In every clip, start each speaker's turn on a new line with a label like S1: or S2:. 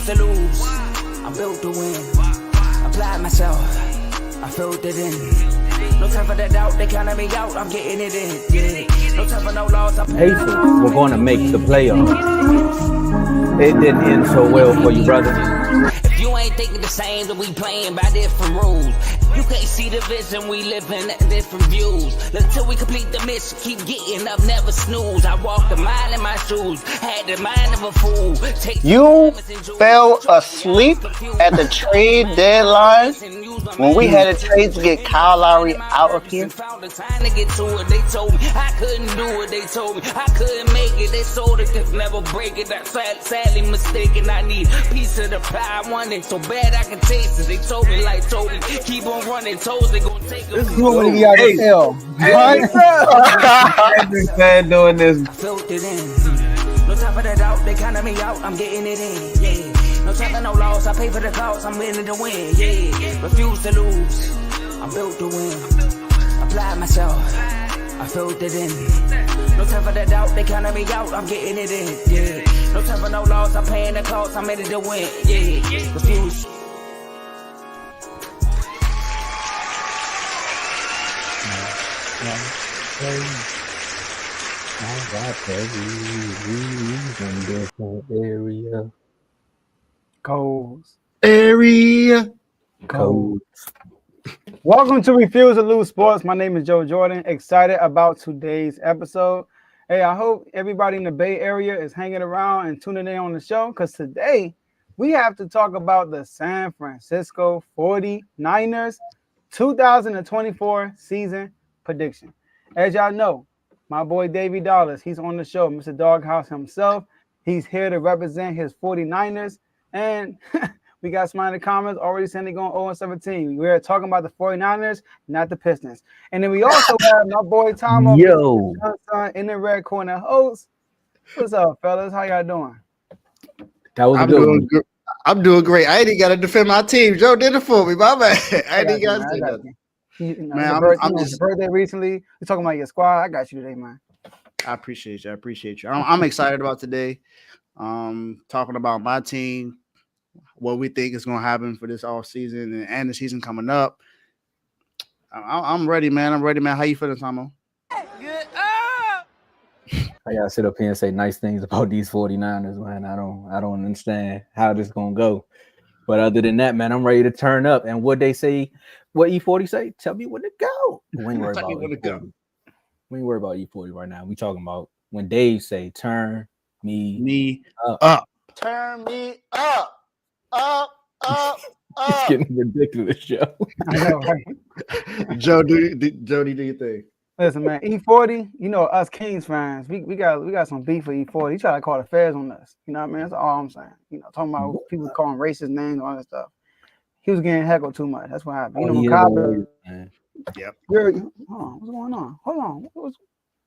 S1: refuse to lose. I'm built to win. Apply myself. I filled it in. No time for that doubt. They counted me out. I'm getting it in. Yeah. No time for no loss.
S2: Pacers were going to make the playoffs. It didn't end so well for you, brother.
S1: If you ain't thinking the same, then we playing by different rules. You can't see the vision, we living at different views. Until we complete the mission, keep getting up, never snooze. I walked a mile in my shoes, had the mind of a fool.
S3: You fell asleep at the trade deadline when we had a trade to get Kyle Lowry out of here.
S1: They told me I couldn't do it. They told me I couldn't make it. They sold it, could never break it. That's sadly mistaken. I need a piece of the pie. I want it so bad I can taste it. They told me like Toby, keep on running toes. They gonna take it.
S4: This is when we got to tell.
S2: I've been doing this.
S1: I felt it in. No time for that doubt. They counted me out. I'm getting it in. Yeah. No time for no loss. I pay for the cost. I'm winning to win. Yeah. Refuse to lose. I'm built to win. Apply myself. I filled it in. No time for that doubt. They counted me out. I'm getting it in. Yeah. No time for no loss. I'm paying the cost. I'm ready to win. Yeah. Refuse.
S2: Area.
S4: Codes.
S3: Area.
S2: Codes.
S4: Welcome to Refuse to Lose Sports. My name is Joe Jordan. Excited about today's episode. Hey, I hope everybody in the Bay Area is hanging around and tuning in on the show because today we have to talk about the San Francisco 49ers 2024 season prediction. As y'all know, my boy Davey Dollars, he's on the show, Mr. Doghouse himself. He's here to represent his 49ers. And we got some in the comments already saying they're going 0-17. We're talking about the 49ers, not the Pistons. And then we also have my boy Tomo in the red corner host. What's up, fellas? How y'all doing?
S2: That was good.
S3: I'm doing great. I ain't even got to defend my team. Joe did it for me. My man. I ain't got to say nothing.
S4: Man, I'm just birthday recently. We're talking about your squad. I got you today, man.
S3: I appreciate you. I'm excited about today. Talking about my team, what we think is going to happen for this off season and the season coming up. I'm ready, man. How you feeling, Tomo?
S1: Good.
S2: I gotta sit up here and say nice things about these 49ers, man. I don't understand how this is gonna go. But other than that, man, I'm ready to turn up. And what they say, what E40 say, tell me when to go. We ain't worried about E40. We ain't worried about E40 right now. We talking about when Dave say turn me up.
S3: Turn me up.
S2: It's getting ridiculous, Joe.
S4: I know, right?
S3: Joe, do your thing.
S4: Listen, man, E40, you know, us Kings fans, we got some beef for E40. He tried to call the feds on us. You know what I mean? That's all I'm saying. You know, talking about people calling racist names and all that stuff. He was getting heckled too much. That's what happened. You know, cowbell.
S3: Yep.
S4: What's going on? Hold on. Where's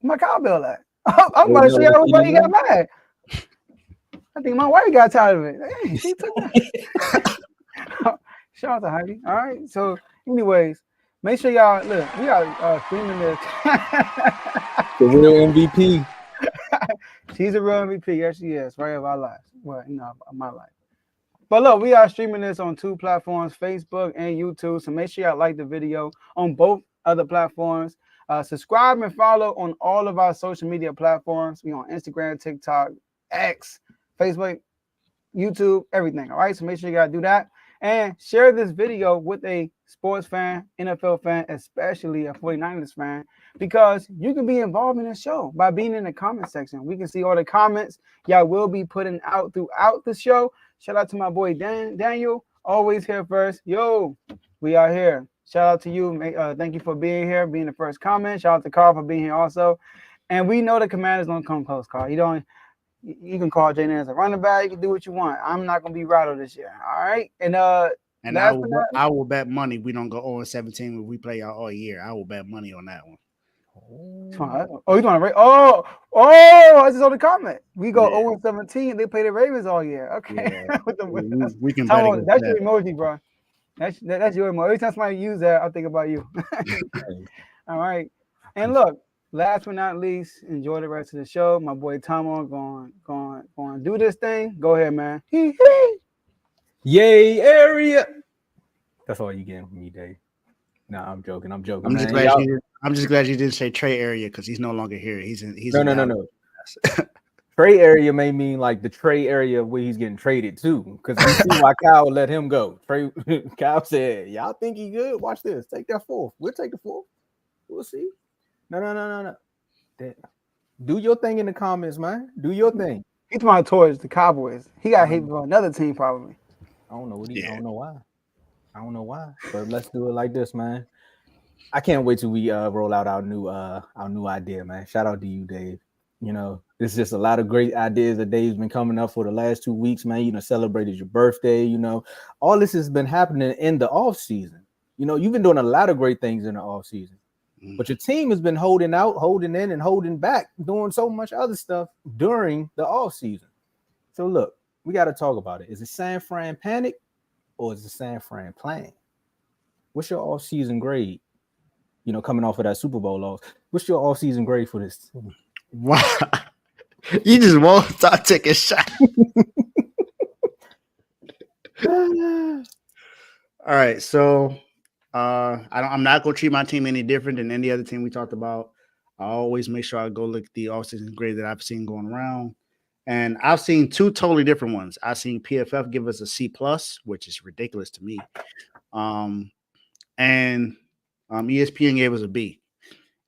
S4: my cowbell at? I'm about to see everybody got mad. I think my wife got tired of it. Hey, she took that. Shout out to Heidi. All right. So, anyways, make sure y'all look. We are streaming this.
S2: The real MVP.
S4: She's a real MVP. Yes, she is. Right of our lives. Well, you know, of my life. But look, we are streaming this on two platforms, Facebook and YouTube. So make sure y'all like the video on both other platforms. Subscribe and follow on all of our social media platforms. We on Instagram, TikTok, X, Facebook, YouTube, everything. All right. So make sure you gotta do that. And share this video with a sports fan, NFL fan, especially a 49ers fan, because you can be involved in the show by being in the comment section. We can see all the comments y'all will be putting out throughout the show. Shout out to my boy Daniel, always here first. Yo, we are here. Shout out to you. Thank you for being here, being the first comment. Shout out to Carl for being here also. And we know the Commanders don't come close, Carl. You can call Jay as a running back. You can do what you want. I'm not gonna be rattled this year. All right. And
S3: I will bet money we don't go 0-17 when we play y'all all year. I will bet money on that one.
S4: Oh, you want to rate? Oh! I just saw the comment. We go 0-17. They play the Ravens all year. Okay.
S3: Yeah. we can bet.
S4: That's your emoji, bro. That's your emoji. Every time somebody use that, I think about you. All right. And look. Last but not least, enjoy the rest of the show. My boy Tomo going do this thing. Go ahead, man.
S2: Yay area. That's all you getting from me, Dave. Nah, I'm joking. I'm joking,
S3: I'm just
S2: man.
S3: glad
S2: Y'all,
S3: you. I'm just glad you didn't say Trey area because he's no longer here. He's in. He's in
S2: no.
S3: Dallas.
S2: Trade area may mean like the trade area where he's getting traded to, because we see why Kyle let him go. Kyle said, "Y'all think he good? Watch this. Take that fourth. We'll take the fourth. We'll see." No. Do your thing in the comments, man. Do your thing.
S4: He's my towards the Cowboys. He got hate for another team probably.
S2: I don't know what he.
S3: Yeah.
S2: I don't know why. I don't know why. But let's do it like this, man. I can't wait till we roll out our new idea, man. Shout out to you, Dave. You know, there's just a lot of great ideas that Dave's been coming up for the last 2 weeks, man. You know, celebrated your birthday. You know, all this has been happening in the off season. You know, you've been doing a lot of great things in the off season, but your team has been holding out, holding in, and holding back, doing so much other stuff during the off season. So look, we got to talk about it. Is it San Fran panic or is it San Fran plan? What's your off season grade? You know, coming off of that Super Bowl loss, what's your off season grade for this team?
S3: Wow. You just won't stop taking shots. All right, so I'm not gonna treat my team any different than any other team we talked about. I always make sure I go look at the offseason grade that I've seen going around, and I've seen two totally different ones. I've seen PFF give us a C+, which is ridiculous to me, and ESPN gave us a B,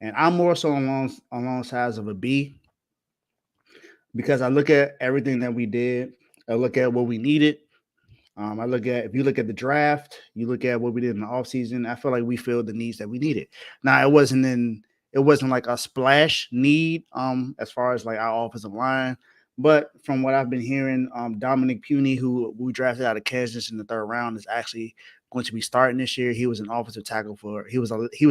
S3: and I'm more so along sides of a B. Because I look at everything that we did, I look at what we needed. I look at, if you look at the draft, you look at what we did in the offseason, I feel like we filled the needs that we needed. Now it wasn't like a splash need as far as like our offensive line. But from what I've been hearing, Dominic Puny, who we drafted out of Kansas in the 3rd round, is actually going to be starting this year. He was an offensive tackle he was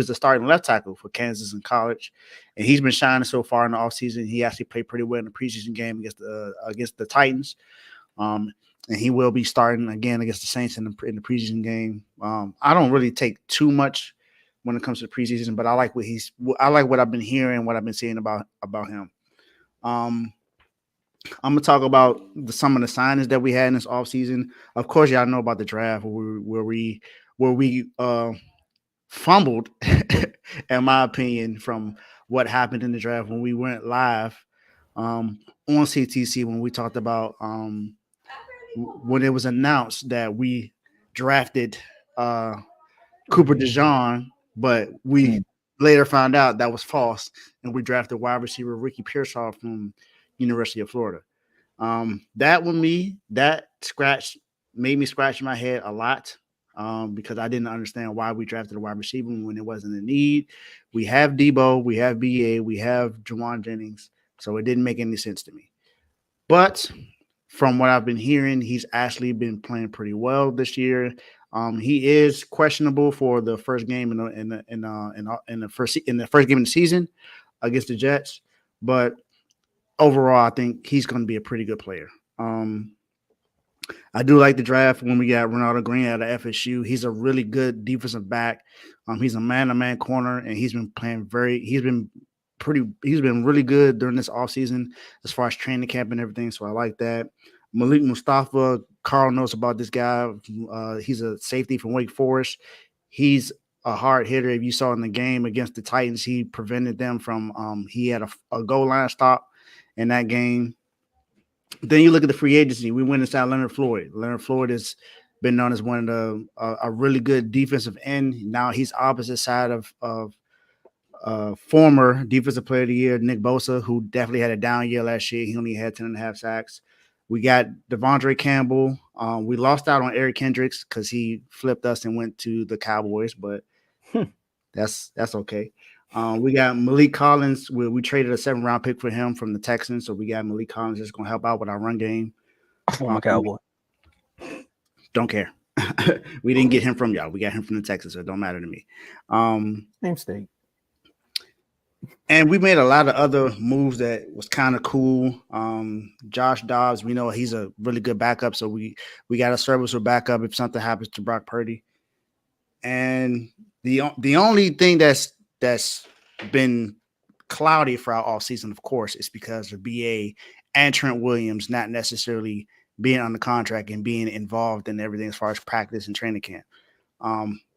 S3: the starting left tackle for Kansas in college, and he's been shining so far in the offseason. He actually played pretty well in the preseason game against the Titans, and he will be starting again against the Saints in the preseason game. I don't really take too much when it comes to the preseason, but I like what I've been hearing, what I've been seeing about him. I'm gonna talk about some of the signings that we had in this offseason. Of course, y'all know about the draft where we fumbled, in my opinion, from what happened in the draft when we went live on CTC when we talked about when it was announced that we drafted Cooper DeJean, but we later found out that was false, and we drafted wide receiver Ricky Pearsall from University of Florida. That made me scratch my head a lot because I didn't understand why we drafted a wide receiver when it wasn't a need. We have Debo, we have BA, we have Jawan Jennings, so it didn't make any sense to me. But from what I've been hearing, he's actually been playing pretty well this year. He is questionable for the first game in the first game of the season against the Jets, but overall, I think he's going to be a pretty good player. I do like the draft when we got Ronaldo Green out of FSU. He's a really good defensive back. He's a man-to-man corner, and he's been really good during this offseason as far as training camp and everything. So I like that. Malik Mustafa, Carl knows about this guy. He's a safety from Wake Forest. He's a hard hitter. If you saw in the game against the Titans, he prevented them from he had a goal line stop in that game. Then you look at the free agency. We went inside Leonard Floyd. Leonard Floyd has been known as one of a really good defensive end. Now he's opposite side of former defensive player of the year, Nick Bosa, who definitely had a down year last year. He only had 10.5 sacks. We got Devondre Campbell. We lost out on Eric Kendricks because he flipped us and went to the Cowboys, but that's okay. We got Malik Collins. We traded a 7th-round pick for him from the Texans, so we got Malik Collins that's going to help out with our run game.
S2: Former Cowboy.
S3: Don't care. We didn't get him from y'all. We got him from the Texans, so it don't matter to me.
S2: Same state.
S3: And we made a lot of other moves that was kind of cool. Josh Dobbs, we know he's a really good backup, so we got a serviceable backup if something happens to Brock Purdy. And the only thing that's been cloudy for our offseason, of course, is because of BA and Trent Williams not necessarily being on the contract and being involved in everything as far as practice and training camp.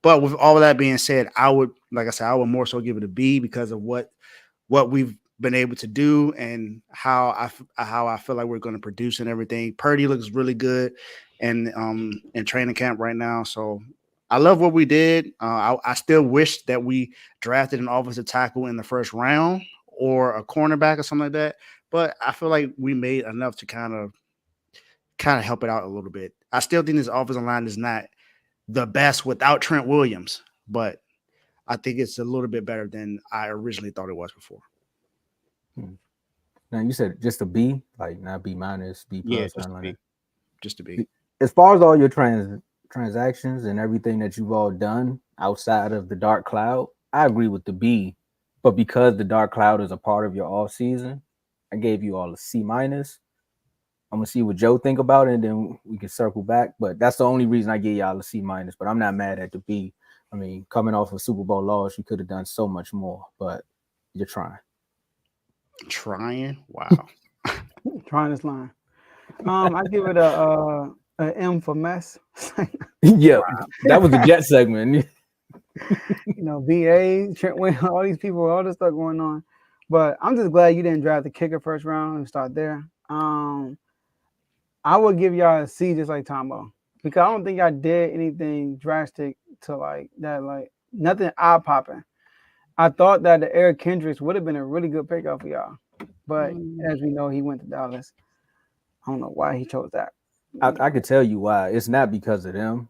S3: But with all of that being said, I would more so give it a B because of what we've been able to do and how I feel like we're going to produce and everything. Purdy looks really good in training camp right now. So I love what we did. I still wish that we drafted an offensive tackle in the first round or a cornerback or something like that. But I feel like we made enough to kind of help it out a little bit. I still think this offensive line is not the best without Trent Williams, but I think it's a little bit better than I originally thought it was before.
S2: Now you said just a B, like not B minus, B plus.
S3: Yeah, just a B.
S2: As far as all your transactions and everything that you've all done outside of the dark cloud, I agree with the B. But because the dark cloud is a part of your off season, I gave you all a C minus. I'm gonna see what Joe think about it, and then we can circle back. But that's the only reason I gave y'all a C minus. But I'm not mad at the B. I mean, coming off a Super Bowl loss, you could have done so much more, but you're trying.
S3: Trying? Wow.
S4: Trying this line. I give it a M for mess.
S2: Yeah, that was the Jet segment.
S4: BA, Trent Williams, all these people, all this stuff going on. But I'm just glad you didn't draft the kicker first round and start there. I would give y'all a C just like Tomo, because I don't think I did anything drastic to like that, like nothing eye-popping. I thought that the Eric Kendricks would have been a really good pickup for y'all. But as we know, he went to Dallas. I don't know why he chose that.
S2: I could tell you why. It's not because of them.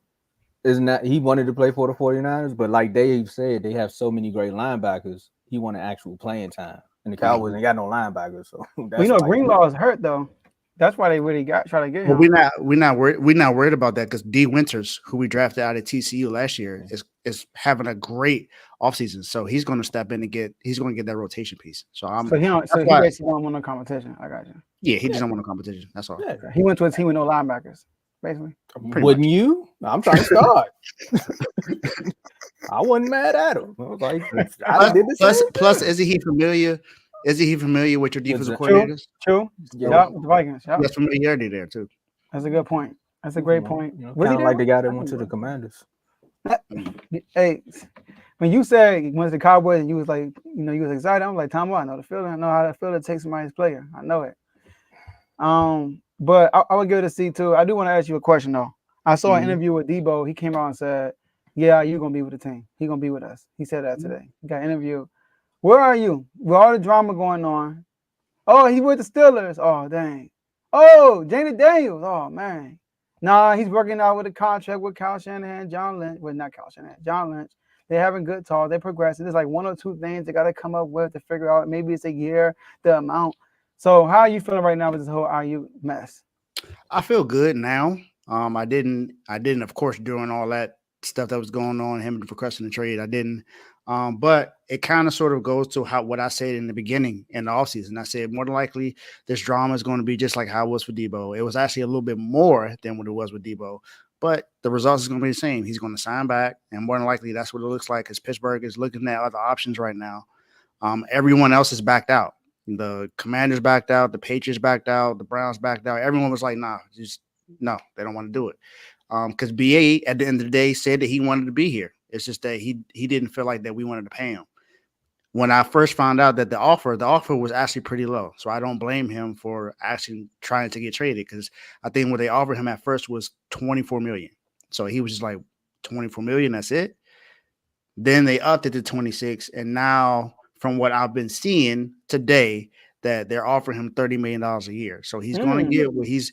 S2: It's not. He wanted to play for the 49ers, but like Dave said, they have so many great linebackers. He wanted actual playing time. And the Cowboys ain't got no linebackers. So that's
S4: Greenlaw is hurt though. That's why they really try to get him.
S3: Well, we're not worried about that because D Winters, who we drafted out of TCU last year, is having a great offseason. So he's going to step in and get that rotation piece. So he
S4: basically don't want no competition. I got you.
S3: Yeah, he just don't want no competition. That's all.
S4: Yeah. He went to a team with no linebackers, basically.
S2: Wouldn't you? I'm trying to start. I wasn't mad at him. I was like,
S3: plus, isn't he familiar? Is he familiar with your defensive coordinators?
S4: True. Yeah, with the Vikings. Yeah,
S3: that's familiarity there too.
S4: That's a good point. That's a great point.
S2: Kind of like the guy that went to the Commanders.
S4: Hey, when you said you went to the Cowboys and you was like, you was excited, I'm like, Tom, I know the feeling. I know how to feel to take somebody's player. I know it. But I would give it a C too. I do want to ask you a question though. I saw an interview with Debo. He came out and said, "Yeah, you're gonna be with the team. He's gonna be with us." He said that today. He got interviewed. Where are you? With all the drama going on. Oh, he with the Steelers. Oh, dang. Oh, Janie Daniels. Oh, man. Nah, he's working out with a contract with Kyle Shanahan, John Lynch. Well, not Kyle Shanahan, John Lynch. They're having good talk. They're progressing. There's like one or two things they got to come up with to figure out. Maybe it's a year, the amount. So how are you feeling right now with this whole IU mess?
S3: I feel good now. I didn't, of course, during all that stuff that was going on, him requesting the trade, I didn't. But it kind of sort of goes to what I said in the beginning in the offseason. I said more than likely this drama is going to be just like how it was for Debo. It was actually a little bit more than what it was with Debo, but the results is going to be the same. He's going to sign back, and more than likely that's what it looks like because Pittsburgh is looking at other options right now. Everyone else is backed out. The Commanders backed out. The Patriots backed out. The Browns backed out. Everyone was like, no, they don't want to do it. Because BA at the end of the day said that he wanted to be here. It's just that he didn't feel like that we wanted to pay him. When I first found out that the offer was actually pretty low. So I don't blame him for actually trying to get traded because I think what they offered him at first was $24 million. So he was just like, $24 million, that's it. Then they upped it to 26. And now from what I've been seeing today, that they're offering him $30 million a year. So he's going to get what he's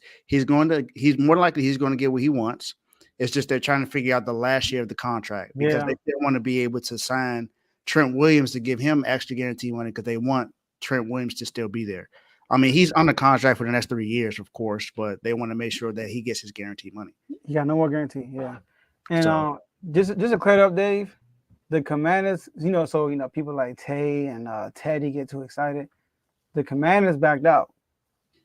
S3: more likely he's going to get what he wants. It's just they're trying to figure out the last year of the contract because they still want to be able to sign Trent Williams to give him extra guarantee money because they want Trent Williams to still be there. I mean, he's under contract for the next 3 years, of course, but they want to make sure that he gets his guaranteed money.
S4: Yeah, no more guarantee. Yeah. And just to clear it up, Dave, the Commanders, people like Tay and Teddy get too excited. The Commanders backed out.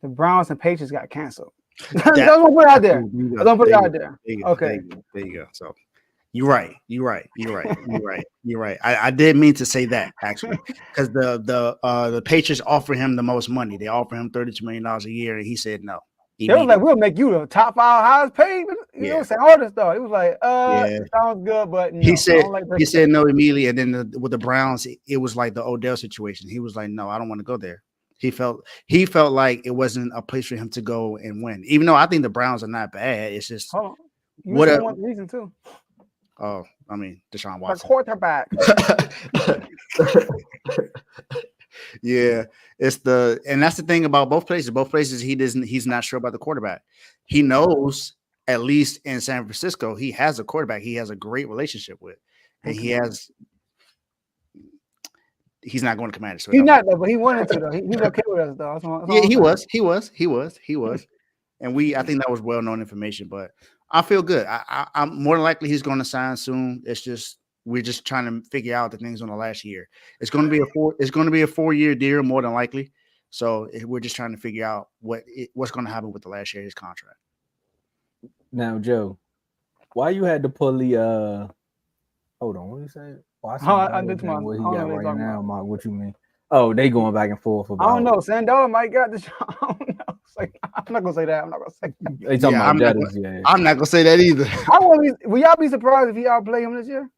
S4: The Browns and Patriots got canceled. Don't put it out there. Don't put it out there. Okay.
S3: There you go. So you're right. I didn't mean to say that actually, because the Patriots offer him the most money. They offer him $32 million a year, and he said no.
S4: They was like, we'll make you the top 5 highest paid. You know, saying all this stuff. He was like, it sounds good, but no,
S3: he said
S4: he
S3: said no immediately, and then with the Browns, it was like the Odell situation. He was like, no, I don't want to go there. He felt like it wasn't a place for him to go and win. Even though I think the Browns are not bad, it's just
S4: what a reason too.
S3: Oh, I mean, Deshaun Watson,
S4: the quarterback.
S3: Yeah, and that's the thing about both places. Both places, he's not sure about the quarterback. He knows, at least in San Francisco, he has a quarterback he has a great relationship with, and he's not going to Commanders. So
S4: he's not though, but he wanted to though. He's okay with us though.
S3: Yeah, he was, and I think that was well known information. But I feel good. I'm more than likely he's going to sign soon. It's just we're just trying to figure out the things on the last year. It's going to be a 4-year deal more than likely. So we're just trying to figure out what's going to happen with the last year of his contract.
S2: Now, Joe, why you had to pull the hold on, what did you say? What he got right now, Mark? What you mean? Oh, they going back and forth about.
S4: I don't know. Sandola might got the. I don't know. I'm not gonna say that. I'm not gonna say that.
S2: They talking about
S3: I'm not gonna say that either.
S4: Will y'all be surprised if he outplay him this year?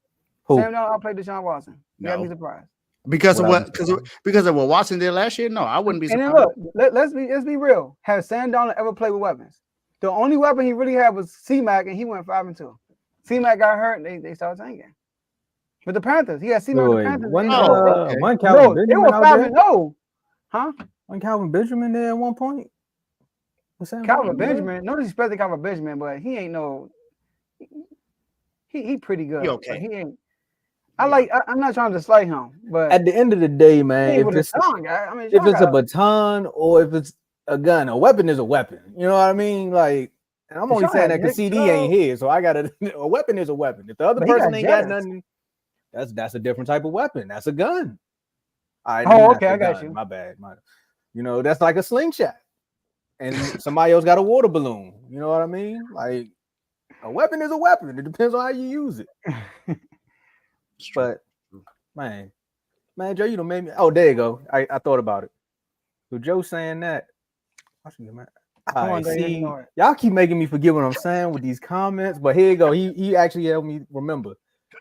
S2: Who?
S4: Sandola outplayed Deshaun Watson.
S3: No.
S4: Y'all be surprised
S3: because of what Watson did last year. No, I wouldn't be surprised.
S4: And then look, let's be real. Has Sandola ever played with weapons? The only weapon he really had was C-Mac, and he went 5-2. C-Mac got hurt, and they started tanking. With the Panthers, he had C-Mac with the Panthers.
S2: One Calvin Benjamin.
S4: They were 5-0. Huh?
S2: One Calvin Benjamin there at one point.
S4: Calvin Benjamin. No disrespect to Calvin Benjamin, but he ain't no. He pretty good.
S3: He okay.
S4: He ain't. I'm not trying to slight him, but
S2: at the end of the day, man, if it's a baton or if it's a gun, a weapon is a weapon. You know what I mean? Like, and I'm only saying that because CD ain't here, so I gotta. A weapon is a weapon. If the other person ain't got nothing, that's a different type of weapon. That's a gun.
S4: Okay, I got you.
S2: My bad. That's like a slingshot, and somebody else got a water balloon. You know what I mean? Like, a weapon is a weapon. It depends on how you use it. But man, Joe, you done made me. Oh, there you go. I thought about it. So Joe saying that. Y'all keep making me forget what I'm saying with these comments, but here you go. He actually helped me remember.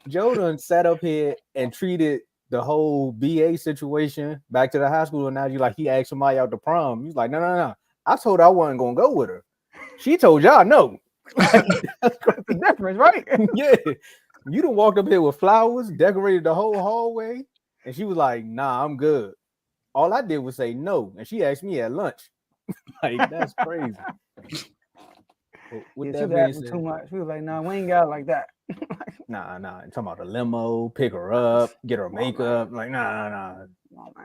S2: Joe done sat up here and treated the whole BA situation back to the high school analogy like he asked somebody out to prom. He's like, no. I told her I wasn't gonna go with her. She told y'all no.
S4: That's the difference, right?
S2: Yeah. You done walked up here with flowers, decorated the whole hallway, and she was like, nah, I'm good. All I did was say no, and she asked me at lunch. Like, that's crazy.
S4: With that being said, too much. She was like, nah, we ain't got it like that.
S2: Nah. I'm talking about the limo, pick her up, get her makeup. Like, nah.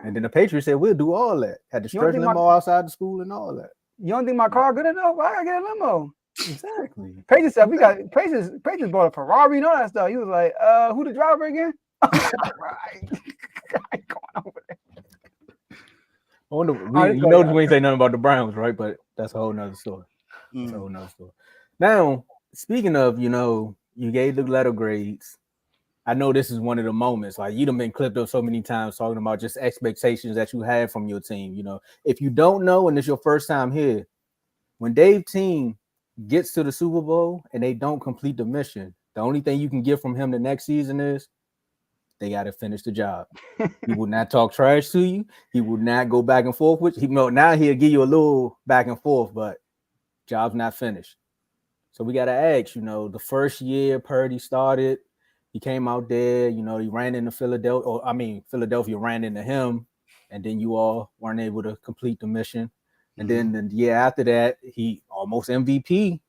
S2: And then the Patriots said, we'll do all that. Had the stretch limo outside the school and all that.
S4: You don't think my car good enough? I gotta get a limo.
S2: Exactly.
S4: Patriots said Patriots bought a Ferrari and all that stuff. He was like, who the driver again? Right. I ain't going over there.
S2: I wonder, we ain't say nothing about the Browns, right? But that's a whole nother story. That's a whole nother story. Now, speaking of, you gave the letter grades. I know this is one of the moments. Like, you done been clipped up so many times talking about just expectations that you have from your team. If you don't know and it's your first time here, when Dave's team gets to the Super Bowl and they don't complete the mission, the only thing you can get from him the next season is they got to finish the job. He will not talk trash to you. He will not go back and forth with you. Now he'll give you a little back and forth, but job's not finished. So we got to ask, the first year Purdy started, he came out there, he ran into Philadelphia. Philadelphia ran into him, and then you all weren't able to complete the mission. And then the year after that, he almost MVP.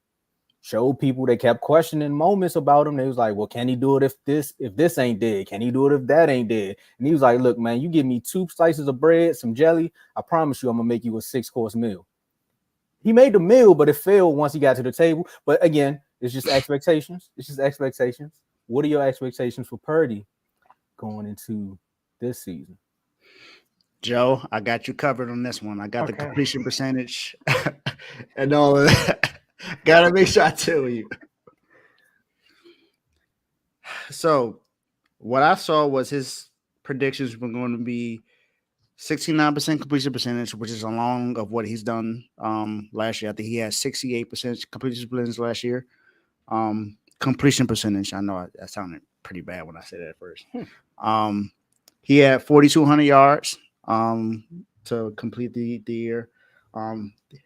S2: Showed people, they kept questioning moments about him. They was like, well, can he do it if this ain't dead? Can he do it if that ain't dead? And he was like, look, man, you give me 2 slices of bread, some jelly, I promise you I'm gonna make you a 6-course meal. He made the meal, but it failed once he got to the table. But again, it's just expectations. What are your expectations for Purdy going into this season?
S3: Joe, I got you covered on this one. I got the completion percentage and all of that. Gotta make sure I tell you. So, what I saw was his predictions were going to be 69% completion percentage, which is along of what he's done last year. I think he had 68% completion percentage last year. Completion percentage, I know that sounded pretty bad when I said that at first. He had 4,200 yards to complete the year.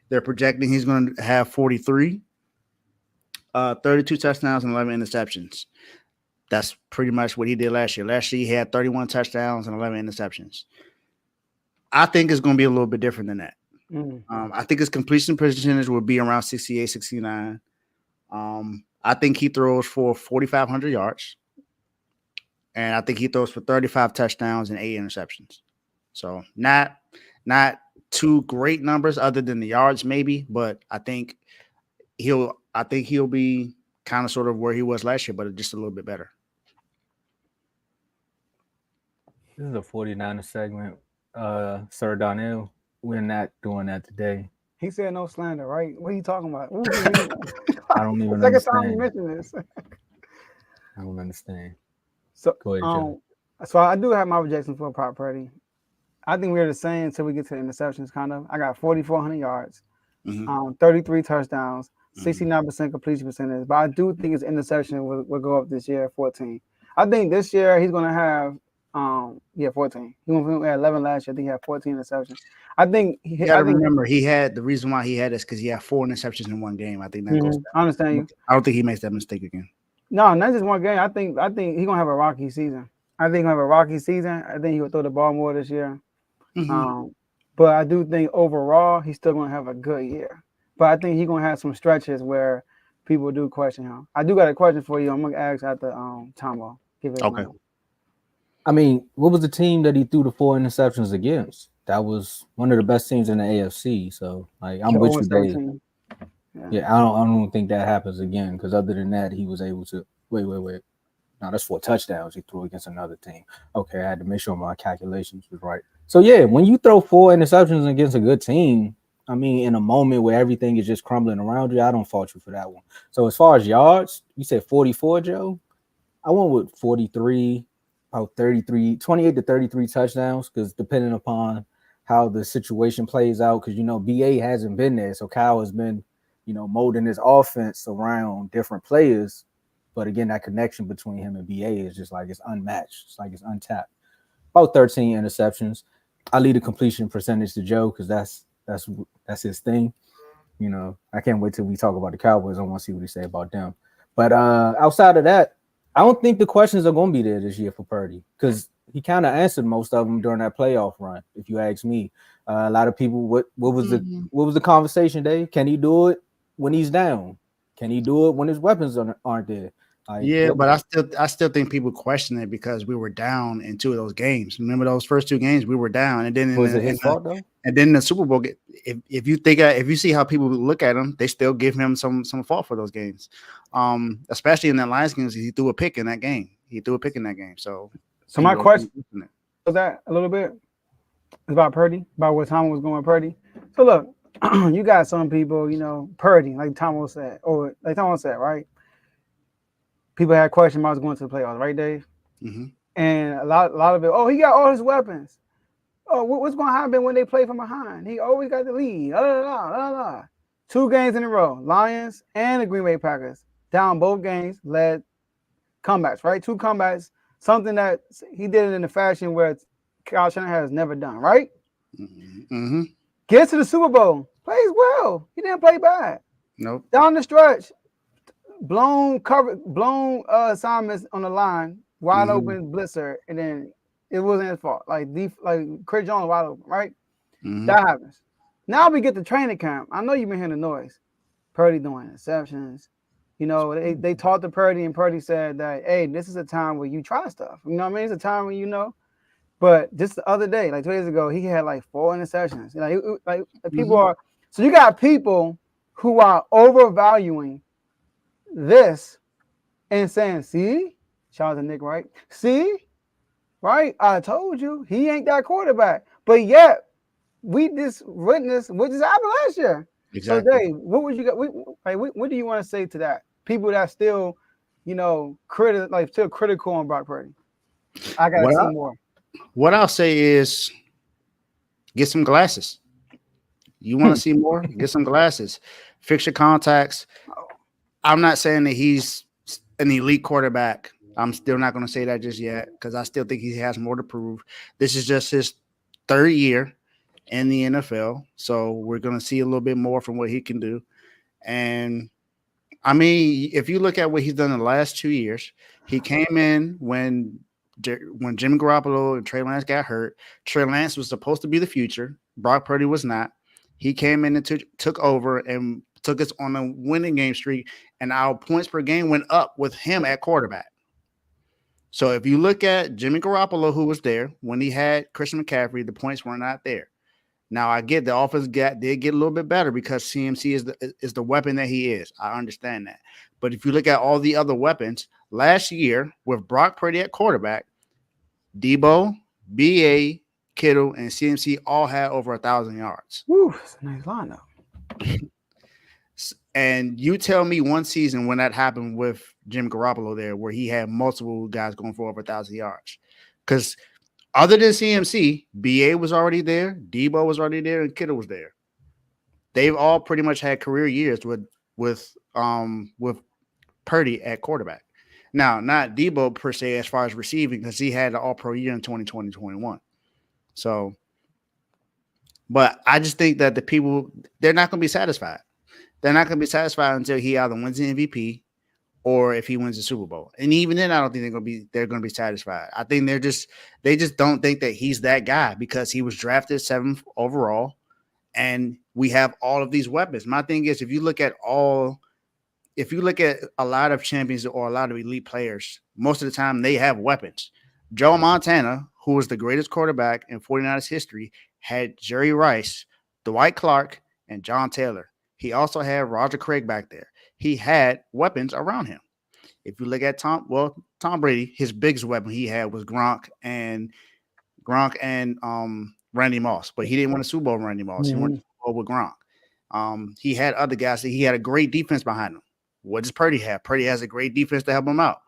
S3: They're projecting he's going to have 43, 32 touchdowns and 11 interceptions. That's pretty much what he did last year. Last year he had 31 touchdowns and 11 interceptions. I think it's going to be a little bit different than that. I think his completion percentage will be around 68, 69. I think he throws for 4,500 yards. And I think he throws for 35 touchdowns and 8 interceptions. So not two great numbers other than the yards maybe, but I think he'll be kind of sort of where he was last year, but just a little bit better.
S2: This is a 49er segment. Sir Donnell, we're not doing that today.
S4: He said no slander, right? What are you talking about?
S2: I don't even
S4: Second time
S2: understand.
S4: you mentioned this.
S2: I don't understand.
S4: So,
S2: Go ahead, Joe.
S4: So I do have my projections for Brock Purdy. I think we're the same until we get to the interceptions, kind of. I got 4,400 yards, 33 touchdowns, 69% completion percentage. But I do think his interception will go up this year, 14. I think this year he's going to have 14. He had 11 last year. I think he had 14 interceptions. I think
S3: you got to remember he had the reason why he had this because he had 4 interceptions in one game. I think that goes.
S4: I understand you.
S3: I don't think he makes that mistake again.
S4: No, not just one game. I think he's gonna have a rocky season. I think he will throw the ball more this year. But I do think overall he's still gonna have a good year. But I think he's gonna have some stretches where people do question him. I do got a question for you. I'm gonna ask after Tomo. Give it.
S3: Okay.
S2: I mean, what was the team that he threw the 4 interceptions against? That was one of the best teams in the AFC. So, like, I'm with you, Dave. Yeah, I don't think that happens again because other than that, he was able to wait. No, that's 4 touchdowns he threw against another team. Okay, I had to make sure my calculations was right. So yeah, when you throw 4 interceptions against a good team, I mean, in a moment where everything is just crumbling around you, I don't fault you for that one. So as far as yards, you said 44, Joe. I went with 43, about 33, 28 to 33 touchdowns because depending upon how the situation plays out, because BA hasn't been there, so Kyle has been molding his offense around different players. But again, that connection between him and BA is just like it's unmatched. It's like it's untapped. About 13 interceptions. I leave the completion percentage to Joe because that's his thing. I can't wait till we talk about the Cowboys. I want to see what he say about them. But outside of that, I don't think the questions are going to be there this year for Purdy because he kind of answered most of them during that playoff run. If you ask me, a lot of people, what was the conversation, Dave? Can he do it when he's down? Can he do it when his weapons aren't there?
S3: But I still think people question it because we were down in 2 of those games. Remember those first 2 games we were down, and then
S2: was it his fault though?
S3: And then the Super Bowl, if you see how people look at him, they still give him some fault for those games. Especially in that Lions games, he threw a pick in that game. So
S4: my question was that a little bit about Purdy, about what Tom was going with Purdy. So look, you got some people, Purdy, like Tomo said, right? People had questions about going to the playoffs, right, Dave? And a lot of it. Oh, he got all his weapons. Oh, what's going to happen when they play from behind? He always got the lead. 2 games in a row, Lions and the Green Bay Packers down both games, led comebacks, right? 2 comebacks, something that he did it in a fashion where Kyle Shanahan has never done, right? Gets to the Super Bowl, plays well. He didn't play bad.
S3: Nope.
S4: Down the stretch, blown assignments on the line, wide open blitzer, and then it wasn't his fault. Like Chris Jones wide open, right? That happens. Now we get to training camp. I know you've been hearing the noise. Purdy doing interceptions. They talked to Purdy, and Purdy said that, hey, this is a time where you try stuff. You know what I mean? It's a time when But just the other day, like 2 days ago, he had like 4 interceptions. People are. So you got people who are overvaluing this and saying, see, shout out to Nick, right? See, right? I told you he ain't that quarterback. But yet we just witnessed what just happened last year.
S3: Exactly.
S4: So Dave, what would you got? What do you want to say to that? People that still, still critical on Brock Purdy. I gotta see more.
S3: What I'll say is Get some glasses. You want to see more? Get some glasses. Fix your contacts. I'm not saying that he's an elite quarterback. I'm still not going to say that just yet because I still think he has more to prove. This is just his third year in the NFL, so we're going to see a little bit more from what he can do. And I mean, if you look at what he's done in the last 2 years, he came in when Jimmy Garoppolo and Trey Lance got hurt. Trey Lance was supposed to be the future. Brock Purdy was not. He came in and took over and took us on a winning game streak, and our points per game went up with him at quarterback. So if you look at Jimmy Garoppolo, who was there when he had Christian McCaffrey, the points were not there. Now I get the offense did get a little bit better because CMC is the weapon that he is. I understand that. But if you look at all the other weapons, last year with Brock Purdy at quarterback, Debo, BA, Kittle, and CMC all had over 1,000 yards.
S4: Woo, that's a nice lineup.
S3: And you tell me one season when that happened with Jim Garoppolo there, where he had multiple guys going for over 1,000 yards. Because other than CMC, BA was already there, Debo was already there, and Kittle was there. They've all pretty much had career years with Purdy at quarterback. Now, not Debo per se as far as receiving, because he had an all-pro year in 2020-21. So, but I just think that the people, they're not going to be satisfied. They're not going to be satisfied until he either wins the MVP or if he wins the Super Bowl. And even then, I don't think they're going to be satisfied. I think they just don't think that he's that guy because he was drafted 7th overall, and we have all of these weapons. My thing is, if you look at a lot of champions or a lot of elite players, most of the time they have weapons. Joe Montana, who was the greatest quarterback in 49ers history, had Jerry Rice, Dwight Clark, and John Taylor. He also had Roger Craig back there. He had weapons around him. If you look at Tom Brady, his biggest weapon he had was Gronk and Randy Moss, but he didn't win a Super Bowl with Randy Moss. He won a Super Bowl with Gronk. He had other guys that he had a great defense behind him. What does Purdy have? Purdy has a great defense to help him out.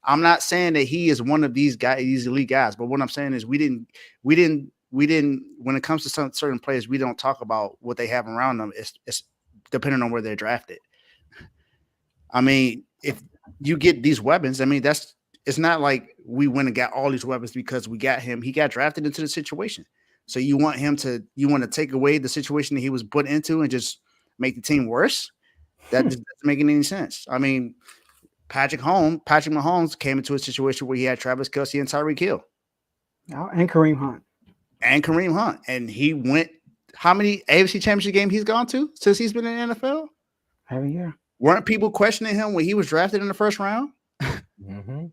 S3: I'm not saying that he is one of these guys, these elite guys, but what I'm saying is we didn't. When it comes to some certain players, we don't talk about what they have around them. It's depending on where they're drafted. I mean, if you get these weapons, I mean, it's not like we went and got all these weapons because we got him. He got drafted into the situation. So you want to take away the situation that he was put into and just make the team worse? That just doesn't make any sense. I mean, Patrick Mahomes came into a situation where he had Travis Kelce and Tyreek Hill.
S4: And Kareem Hunt.
S3: And he went – how many AFC Championship games he's gone to since he's been in the NFL?
S4: Every year.
S3: Weren't people questioning him when he was drafted in the first round?
S2: Mm-hmm.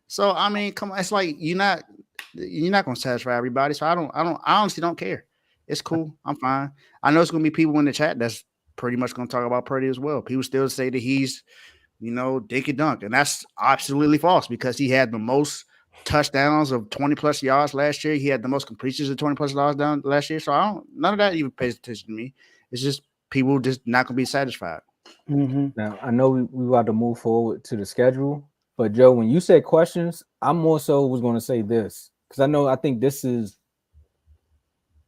S3: So, I mean, come on. It's like you're not going to satisfy everybody. So, I honestly don't care. It's cool. I'm fine. I know it's going to be people in the chat that's pretty much going to talk about Purdy as well. People still say that he's, dink and dunk. And that's absolutely false because he had the most touchdowns of 20-plus yards last year. He had the most completions of 20-plus yards down last year. So, none of that even pays attention to me. It's just people just not going to be satisfied.
S4: Mm-hmm.
S2: Now, I know we about to move forward to the schedule, but Joe, when you said questions, I more so was going to say this because I think this is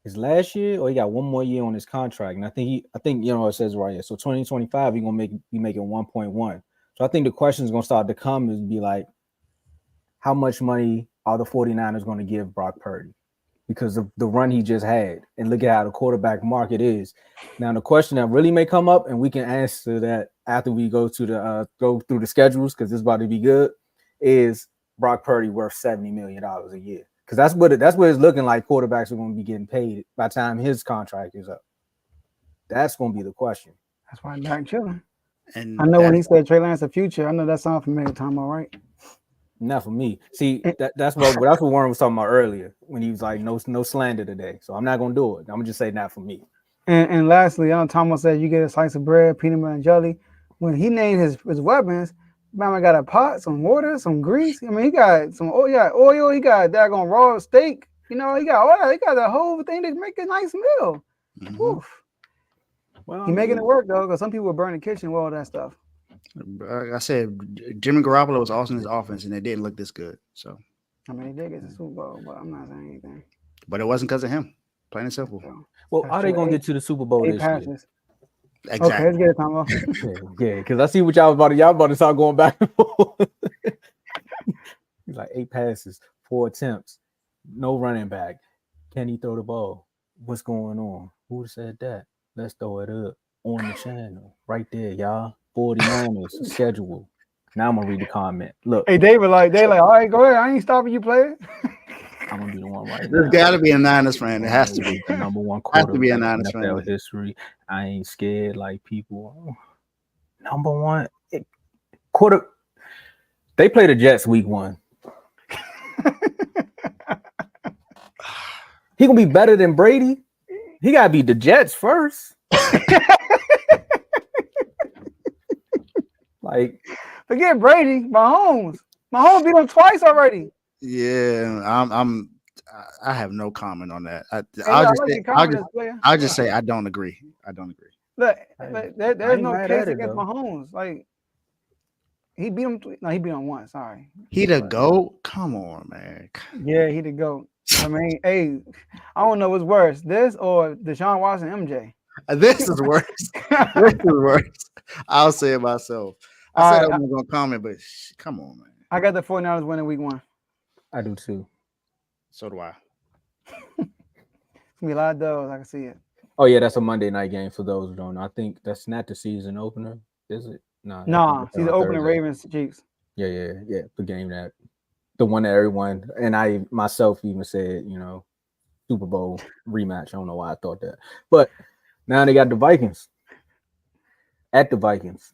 S2: his last year, or he got one more year on his contract, and I think it says right here. So 2025, he's gonna be making 1.1. So I think the question is gonna start to come is be like, how much money are the 49ers going to give Brock Purdy? Because of the run he just had, and look at how the quarterback market is. Now, the question that really may come up, and we can answer that after we go through the schedules, because this is about to be good, is Brock Purdy worth $70 million a year? Because that's what it's looking like. Quarterbacks are going to be getting paid by the time his contract is up. That's going to be the question.
S4: That's why I'm back chilling.
S3: And
S4: I know when he said Trey Lance the future, I know that sounds familiar. Tom, all right.
S2: Not for me. See, that's what Warren was talking about earlier when he was like, no slander today. So I'm not gonna do it. I'm gonna just say not for me.
S4: And lastly, Tom said you get a slice of bread, peanut butter and jelly. When he named his weapons, Mama got a pot, some water, some grease. I mean, he got some oil, he got daggone raw steak. He got all that. He got the whole thing to make a nice meal.
S3: Mhm.
S4: Oof.
S2: Well,
S4: He making it work though, because some people burn the kitchen with all that stuff.
S3: Like I said, Jimmy Garoppolo was awesome in his offense, and it didn't look this good. So,
S4: I mean, he did get the Super Bowl, but I'm not saying anything.
S3: but it wasn't because of him. Plain and simple.
S2: Well,
S4: That's
S2: are they
S4: true.
S2: gonna get to the Super Bowl
S4: 8
S2: this year?
S4: passes.
S3: Exactly.
S4: Okay, let's get it, Tomo.
S2: Yeah, because I see what y'all about to start going back and forth. He's like 8 passes, 4 attempts, no running back. Can he throw the ball? What's going on? Who said that? Let's throw it up on the channel. Right there, y'all. 49ers schedule. Now I'm gonna read the comment. Look,
S4: Hey, they like, all right, go ahead. I ain't stopping you, player.
S2: I'm gonna be the one right
S3: There's
S2: now.
S3: got to be a Niners fan. It has to be.
S2: The number one
S3: Has to be a
S2: quarterback in
S3: Niners
S2: NFL
S3: fan.
S2: history. I ain't scared like people. Number one quarter. They play the Jets week 1. He gonna be better than Brady. He gotta beat the Jets first. Like,
S4: Forget Brady, Mahomes. Mahomes beat him twice already.
S3: Yeah, I have no comment on that.
S4: Hey,
S3: I'll
S4: look,
S3: just
S4: I like
S3: say,
S4: your comment, player.
S3: I'll just say I don't agree.
S4: Look,
S2: I
S4: there's
S2: ain't
S4: no
S2: mad
S4: case
S2: at it,
S4: against
S2: though.
S4: Mahomes. Like, he beat him. No, he beat him once. Sorry.
S3: He the GOAT? Come on, man.
S4: Yeah, he the GOAT. I mean, hey, I don't know what's worse, this or Deshaun Watson, MJ.
S3: This is worse. This is worse. I'll say it myself. I said I wasn't gonna comment, but come on, man.
S4: I got the 49ers winning week 1.
S2: I do too.
S3: So do I.
S4: It's gonna be a lot of those. I can see it.
S2: Oh yeah, that's a Monday night game for those who don't know. I think that's not the season opener, is it?
S4: Nah, see the opening Ravens Chiefs.
S2: Yeah. The game the one that everyone and I myself even said, Super Bowl rematch. I don't know why I thought that, but now they got the Vikings at the Vikings.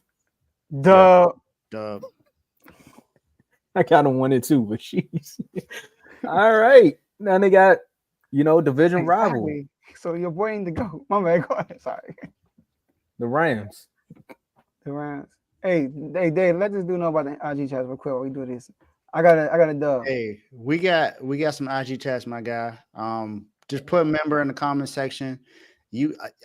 S4: Duh.
S2: I got them 1-2, but jeez. All right, now they got division rival,
S4: Exactly. So your boy ain't the GOAT. My man, go ahead. Sorry.
S2: the Rams.
S4: The Rams. Hey, Dave, let this dude know about the IG chats real quick while we do this. I got a dub.
S3: Hey, we got some IG chats, my guy. Just put a member in the comment section.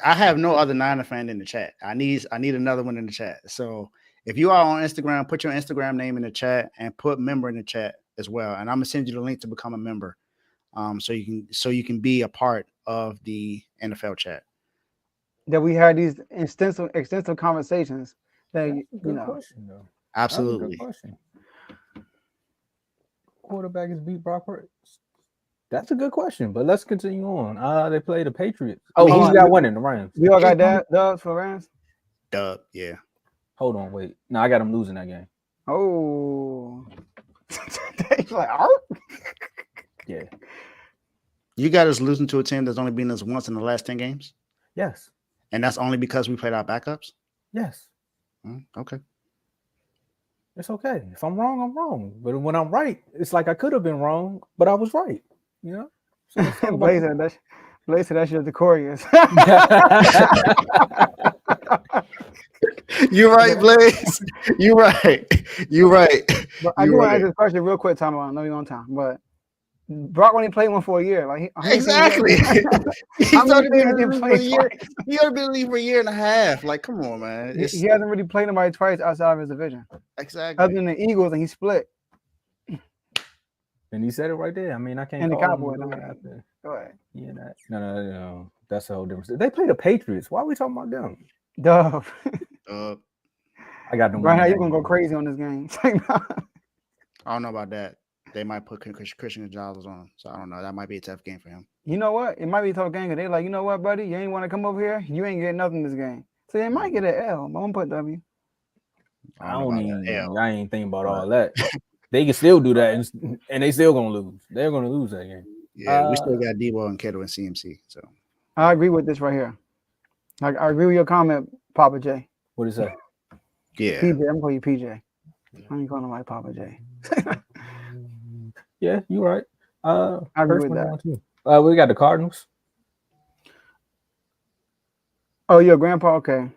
S3: I have no other Niner fan in the chat. I need another one in the chat. So if you are on Instagram, put your Instagram name in the chat and put member in the chat as well. And I'm gonna send you the link to become a member. So you can be a part of the NFL chat.
S4: That we had these extensive conversations. That
S2: Good question, though.
S3: Absolutely.
S2: Good question. Quarterback is beat Brock Purdy. That's a good question, but let's continue on. They play the Patriots. Oh, who's got winning? The Rams.
S4: We all got that dubs for Rams.
S3: Dub, yeah.
S2: Hold on, wait. No, I got them losing that game.
S4: Oh, Dave's like, art.
S2: Yeah.
S3: You got us losing to a team that's only beaten us once in the last 10 games?
S2: Yes.
S3: And that's only because we played our backups?
S2: Yes.
S3: Okay.
S2: It's okay. If I'm wrong, I'm wrong. But when I'm right, it's like I could have been wrong, but I was right. So
S4: Blaze said that shit Decorious.
S3: You're right, Blaze. You're right.
S4: But I do want to ask this question real quick, Tom. I know you're on time, but Brock only played one for a year. Like
S3: exactly. He's only been in the league for a year and a half. Like, come on, man.
S4: He hasn't really played nobody twice outside of his division.
S3: Exactly.
S4: Other than the Eagles, and he split.
S2: And he said it right there. I mean, I can't.
S4: And the Cowboys.
S2: Go ahead. Yeah, no. That's a whole different. They play the Patriots. Why are we talking about them?
S4: Duh.
S2: I got them.
S4: Right now, you're gonna go crazy on this game.
S3: I don't know about that. They might put Christian Gonzalez on, so I don't know. That might be a tough game for him.
S4: You know what? It might be a tough game because they're like, you know what, buddy? You ain't want to come over here. You ain't getting nothing this game. So they might get an L. But I'm gonna put W.
S2: I ain't thinking about all that. They can still do that, and they still gonna lose. They're gonna lose that game.
S3: Yeah, we still got Debo and Kittle and CMC. So
S4: I agree with this right here. I agree with your comment, Papa J.
S2: What is that?
S3: Yeah,
S4: PJ. I'm gonna call you PJ. I ain't calling nobody Papa J.
S2: Yeah, you're right.
S4: I agree with that.
S2: We got the Cardinals.
S4: Oh, your grandpa? Okay.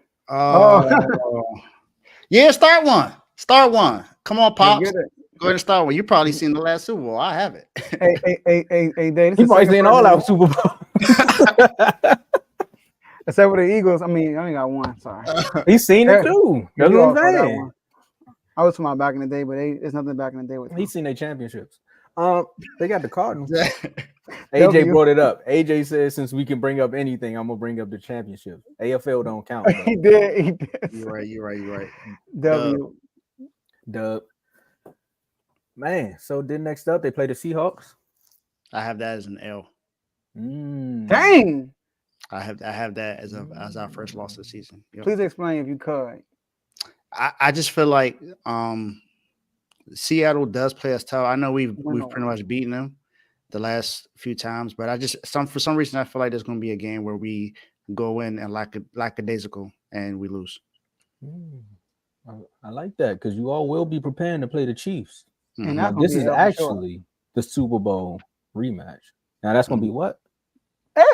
S3: Yeah, start one. Come on, Pops.
S4: Go
S3: ahead and start one. You probably seen the last Super Bowl. I haven't.
S4: Hey, Dave.
S2: He probably seen all our Super Bowl.
S4: Except for the Eagles. I mean, I only got one. Sorry.
S2: He's seen it too. That's what I'm saying.
S4: I was talking about back in the day, but it's nothing back in the day with him.
S2: He's seen their championships. They got the Cardinals. AJ
S4: W.
S2: brought it up. AJ said, since we can bring up anything, I'm gonna bring up the championship. AFL don't count.
S4: He did. He did.
S3: You're right.
S4: W.
S2: Dub. Man, so then next up they play the Seahawks.
S3: I have that as an L.
S4: Dang.
S3: I have that as our first loss of the season. Yep.
S4: Please explain if you could.
S3: I just feel like Seattle does play us tough. I know we've pretty much beaten them the last few times, but for some reason I feel like there's going to be a game where we go in and lackadaisical and we lose.
S2: I like that because you all will be preparing to play the Chiefs.
S4: And
S2: Now, this is actually the Super Bowl rematch. Now that's going to be what?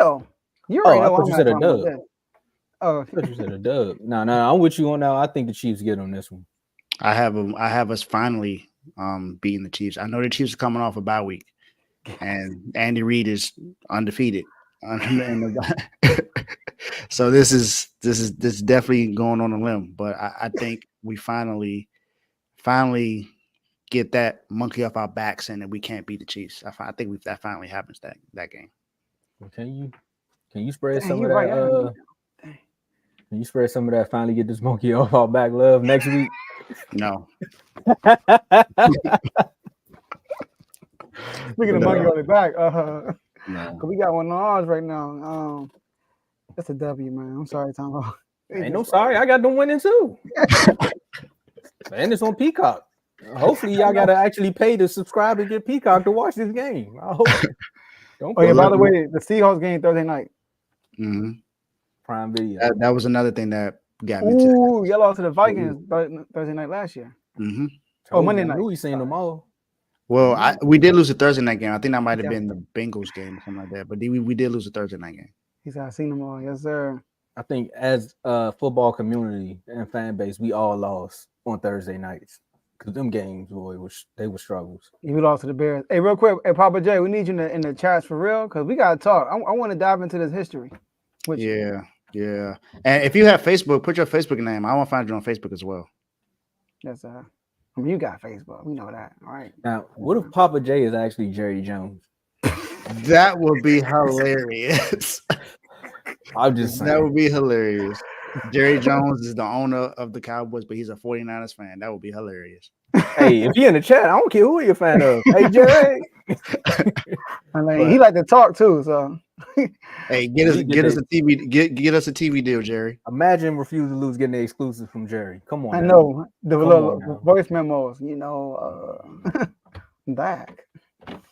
S4: L. You already know
S2: I thought you said a dub.
S4: Oh,
S2: I thought you said a dub. No, I'm with you on now. I think the Chiefs get on this one.
S3: I have us finally beating the Chiefs. I know the Chiefs are coming off a bye week, and Andy Reid is undefeated. So this is definitely going on a limb. But I think we finally get that monkey off our backs, and that we can't beat the Chiefs. I think that finally happens that game.
S2: Well, can you spread some of that?
S4: Right.
S2: Can you spread some of that? Finally, get this monkey off our back, love, next week.
S3: No.
S4: Speaking of monkey on the back,
S3: No.
S4: we got one on ours right now. That's a W, man. I'm sorry, Tom.
S2: Ain't no sorry. I got them winning too. And it's on Peacock. Hopefully, y'all gotta actually pay to subscribe and get Peacock to watch this game. I hope.
S4: Oh yeah, by the way, the Seahawks game Thursday night.
S3: Mm-hmm.
S2: Prime Video.
S3: That was another thing that got me.
S4: Ooh, y'all lost to the Vikings Thursday night last year.
S3: Mm-hmm.
S4: Oh, Monday night.
S2: We seen them all.
S3: Well, we did lose a Thursday night game. I think that might have been the Bengals game or something like that. But we did lose a Thursday night game.
S4: He said, "I've seen them all." Yes, sir.
S2: I think as a football community and fan base, we all lost on Thursday nights because them games, boy, they were struggles.
S4: You lost to the Bears. Hey, real quick, hey Papa J, we need you in the chats for real because we gotta talk. I want to dive into this history.
S3: Yeah. And if you have Facebook, put your Facebook name. I want to find you on Facebook as well.
S4: Yes, I mean, you got Facebook. We know that. All right.
S2: Now, what if Papa J is actually Jerry Jones?
S3: That would be hilarious.
S2: I'm just saying.
S3: That would be hilarious. Jerry Jones is the owner of the Cowboys, but he's a 49ers fan. That would be hilarious.
S2: Hey, if you're in the chat, I don't care who you're a fan of. Hey, Jerry.
S4: I mean, he like to talk too, so.
S3: Hey, get us a TV, get us a TV deal, Jerry.
S2: Imagine refuse to lose getting the exclusive from Jerry. Come on.
S4: I know the little voice memos, back.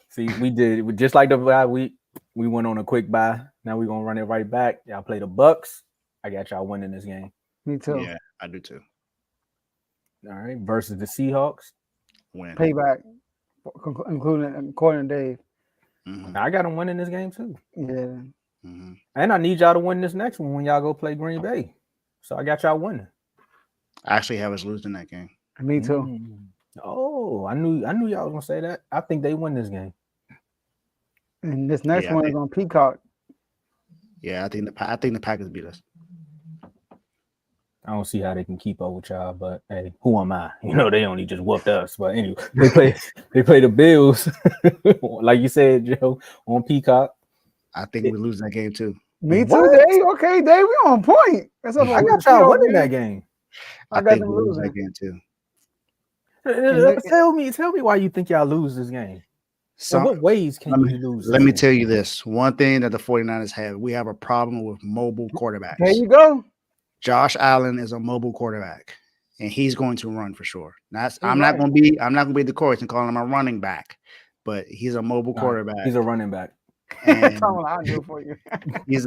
S2: See, we did just like the bye week. We went on a quick bye. Now we're gonna run it right back. Y'all play the Bucks. I got y'all winning this game.
S4: Me too.
S3: Yeah, I do too.
S2: All right, versus the Seahawks.
S3: Win.
S4: Payback, according to Dave.
S3: Mm-hmm.
S2: I got them winning this game too.
S4: Yeah.
S3: Mm-hmm.
S2: And I need y'all to win this next one when y'all go play Green Bay. So I got y'all winning.
S3: I actually have us losing that game.
S4: Me too.
S2: Oh, I knew y'all was gonna say that. I think they win this game.
S4: And this next one is on Peacock.
S3: Yeah, I think the Packers beat us.
S2: I don't see how they can keep up with y'all, but hey, who am I? They only just whooped us. But anyway, they play the Bills, like you said, Joe, on Peacock.
S3: I think we lose that game too.
S4: Me too, Dave. Okay, Dave, we on point.
S2: I got y'all winning that game.
S3: I think we lose that game too.
S2: Tell me why you think y'all lose this game. So what ways can you lose?
S3: Let me tell you this. One thing that the 49ers have, we have a problem with mobile quarterbacks.
S4: There you go.
S3: Josh Allen is a mobile quarterback, and he's going to run for sure. I'm not going to be the coach and call him a running back, but he's a mobile quarterback.
S2: He's a running back.
S4: Tell him I'll do it for you.
S3: he's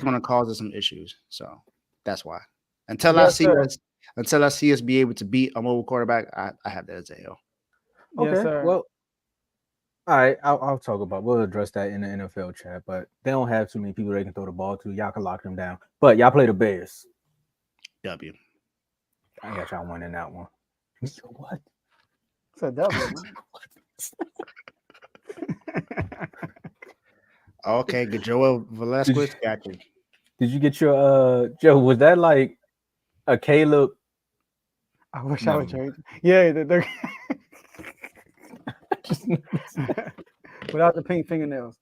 S3: going to cause us some issues. So that's why. Until I see us be able to beat a mobile quarterback, I have that as a L.
S2: Okay.
S4: Yes, sir.
S2: Well, all right. We'll address that in the NFL chat, but they don't have too many people they can throw the ball to. Y'all can lock them down. But y'all play the Bears.
S3: W.
S2: I got y'all winning that one. What?
S4: It's a W.
S3: Okay, good. Joel Velasquez, got you.
S2: Did you get your Joe? Was that like a Caleb?
S4: I wish I would change. Yeah, Without the pink fingernails.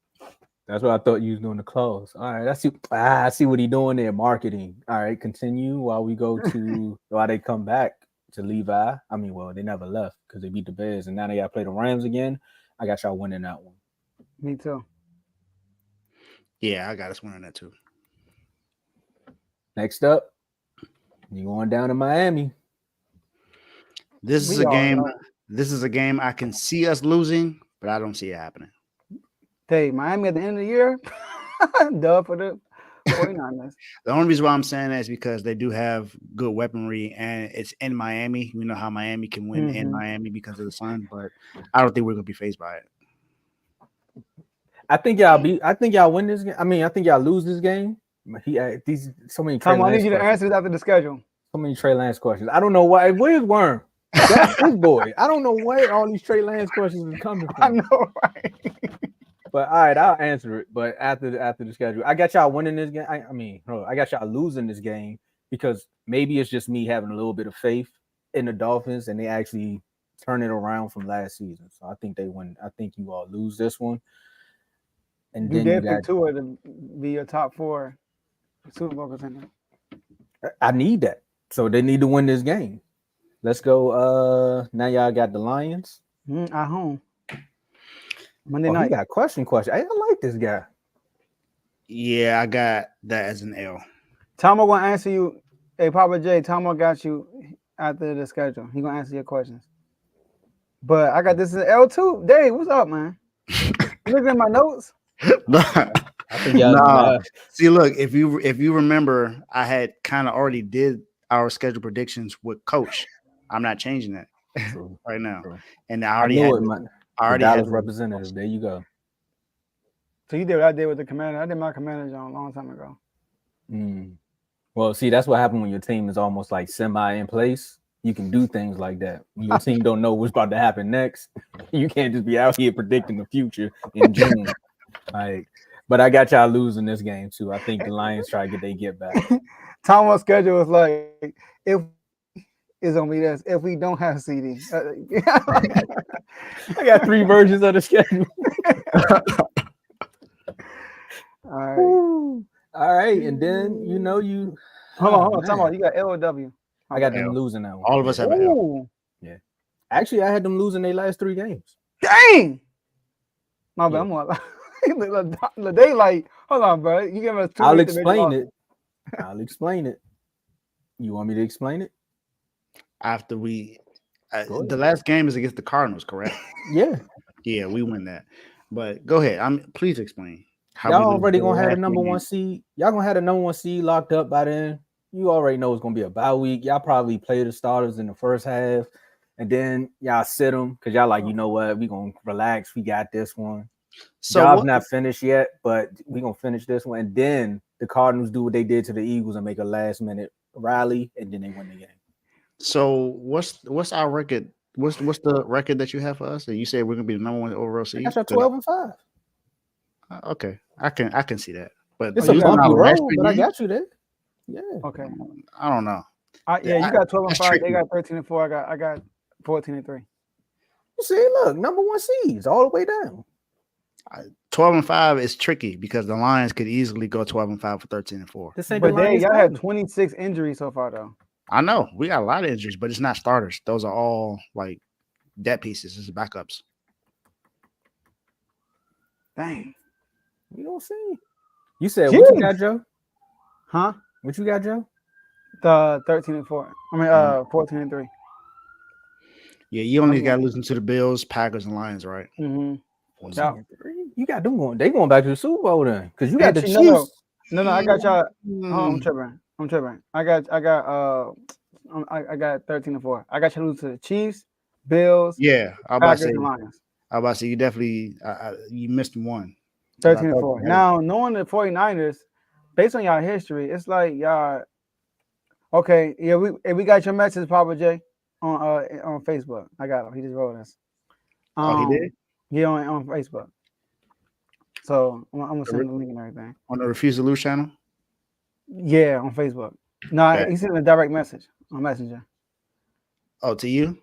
S2: That's what I thought you was doing the clothes. All right, I see what he doing there. Marketing. All right, continue while they come back to Levi. I mean, well, they never left because they beat the Bears, and now they got to play the Rams again. I got y'all winning that one.
S4: Me too.
S3: Yeah, I got us winning that too.
S2: Next up, you going down to Miami.
S3: This is a game. This is a game I can see us losing, but I don't see it happening.
S4: Hey, Miami at the end of the year, dub for the 49ers.
S3: The only reason why I'm saying that is because they do have good weaponry, and it's in Miami. We know how Miami can win in Miami because of the sun, but I don't think we're gonna be fazed by it.
S2: I think y'all win this game. I mean, I think y'all lose this game. So many.
S4: Tom, I need you to answer this after the schedule.
S2: So many Trey Lance questions. I don't know why. Where's Worm? That's his boy. I don't know where all these Trey Lance questions are coming from.
S4: I know, right?
S2: But all right, I'll answer it. But after the schedule, I got y'all winning this game. I got y'all losing this game because maybe it's just me having a little bit of faith in the Dolphins and they actually turn it around from last season. So I think they win. I think you all lose this one. And
S4: you
S2: then
S4: did pick Tua to be your top 4 Super Bowl contender.
S2: I need that. So they need to win this game. Let's go. Now y'all got the Lions
S4: at home. Monday night.
S2: You got question. I like this guy.
S3: Yeah, I got that as an L.
S4: Tomo gonna answer you. Hey, Papa J, Tomo got you after the schedule. He gonna answer your questions. But I got this as L too. Dave, what's up, man? You looking at my notes?
S2: I think y'all
S3: See, look, if you remember, I had kind of already did our schedule predictions with Coach. I'm not changing that right now.
S2: True.
S3: And I already had
S2: Dallas representative. There you go.
S4: So you did what I did with the Commander. I did my Commander a long time ago.
S2: Well, see, that's what happened when your team is almost like semi in place. You can do things like that. When your team don't know what's about to happen next, you can't just be out here predicting the future in June. But I got y'all losing this game too. I think the Lions try to get back.
S4: Tomo's schedule is like if it's gonna be this if we don't have CD.
S2: I got 3 versions of the schedule.
S4: All
S2: right, and then you
S4: hold on, Tomo, you got L or W?
S2: I got them losing that one.
S3: All of us have L.
S2: Yeah, actually, I had them losing their last 3 games.
S4: Dang. My bad. I'm like, they like, hold on, bro. You give us 2.
S2: I'll explain it. You want me to explain it?
S3: After we, the last game is against the Cardinals, correct?
S2: Yeah,
S3: we win that. But go ahead. Please explain.
S2: Y'all already gonna have the number 1 seed. Y'all gonna have the number 1 seed locked up by then. You already know it's gonna be a bye week. Y'all probably play the starters in the first half, and then y'all sit them because y'all like, you know what, we gonna relax. We got this one. So job's not finished yet, but we gonna finish this one, and then the Cardinals do what they did to the Eagles and make a last minute rally, and then they win the game.
S3: So what's our record? What's the record that you have for us? And you say we're gonna be the number 1 overall seed.
S2: That's 12-5.
S3: Okay, I can see that, but
S2: it's a bumpy road. But I got you there. Yeah.
S4: Okay.
S3: I don't know.
S4: You got 12-5. They got 13-4. I got 14-3.
S2: You see, look, number 1 seeds all the way down.
S3: 12-5 is tricky because the Lions could easily go 12-5 for 13-4.
S4: But y'all had 26 injuries so far, though.
S3: I know we got a lot of injuries, but it's not starters. Those are all like dead pieces. It's backups.
S4: Dang.
S2: We don't see. You said what you got, Joe?
S4: Huh?
S2: What you got, Joe?
S4: The 13-4. I mean, 14-3.
S3: Yeah, you only got to listen to the Bills, Packers, and Lions, right?
S4: Mm-hmm.
S2: You got them going. They going back to the Super Bowl then, because you got the Chiefs.
S4: No, I got y'all. Oh, I'm tripping. I got 13-4. I got you lose to the Chiefs, Bills.
S3: Yeah,
S4: Packers, and Lions.
S3: I about to say you definitely you missed one.
S4: 13-4. Now, knowing the 49ers, based on y'all history, it's like y'all. Okay, yeah, we got your message, Papa J, on Facebook. I got him. He just wrote us.
S3: He did.
S4: Yeah, on Facebook. So I'm gonna send the link and everything.
S3: On the Refuse to Lose channel?
S4: Yeah, on Facebook. No, he sent a direct message on Messenger.
S3: Oh, to you?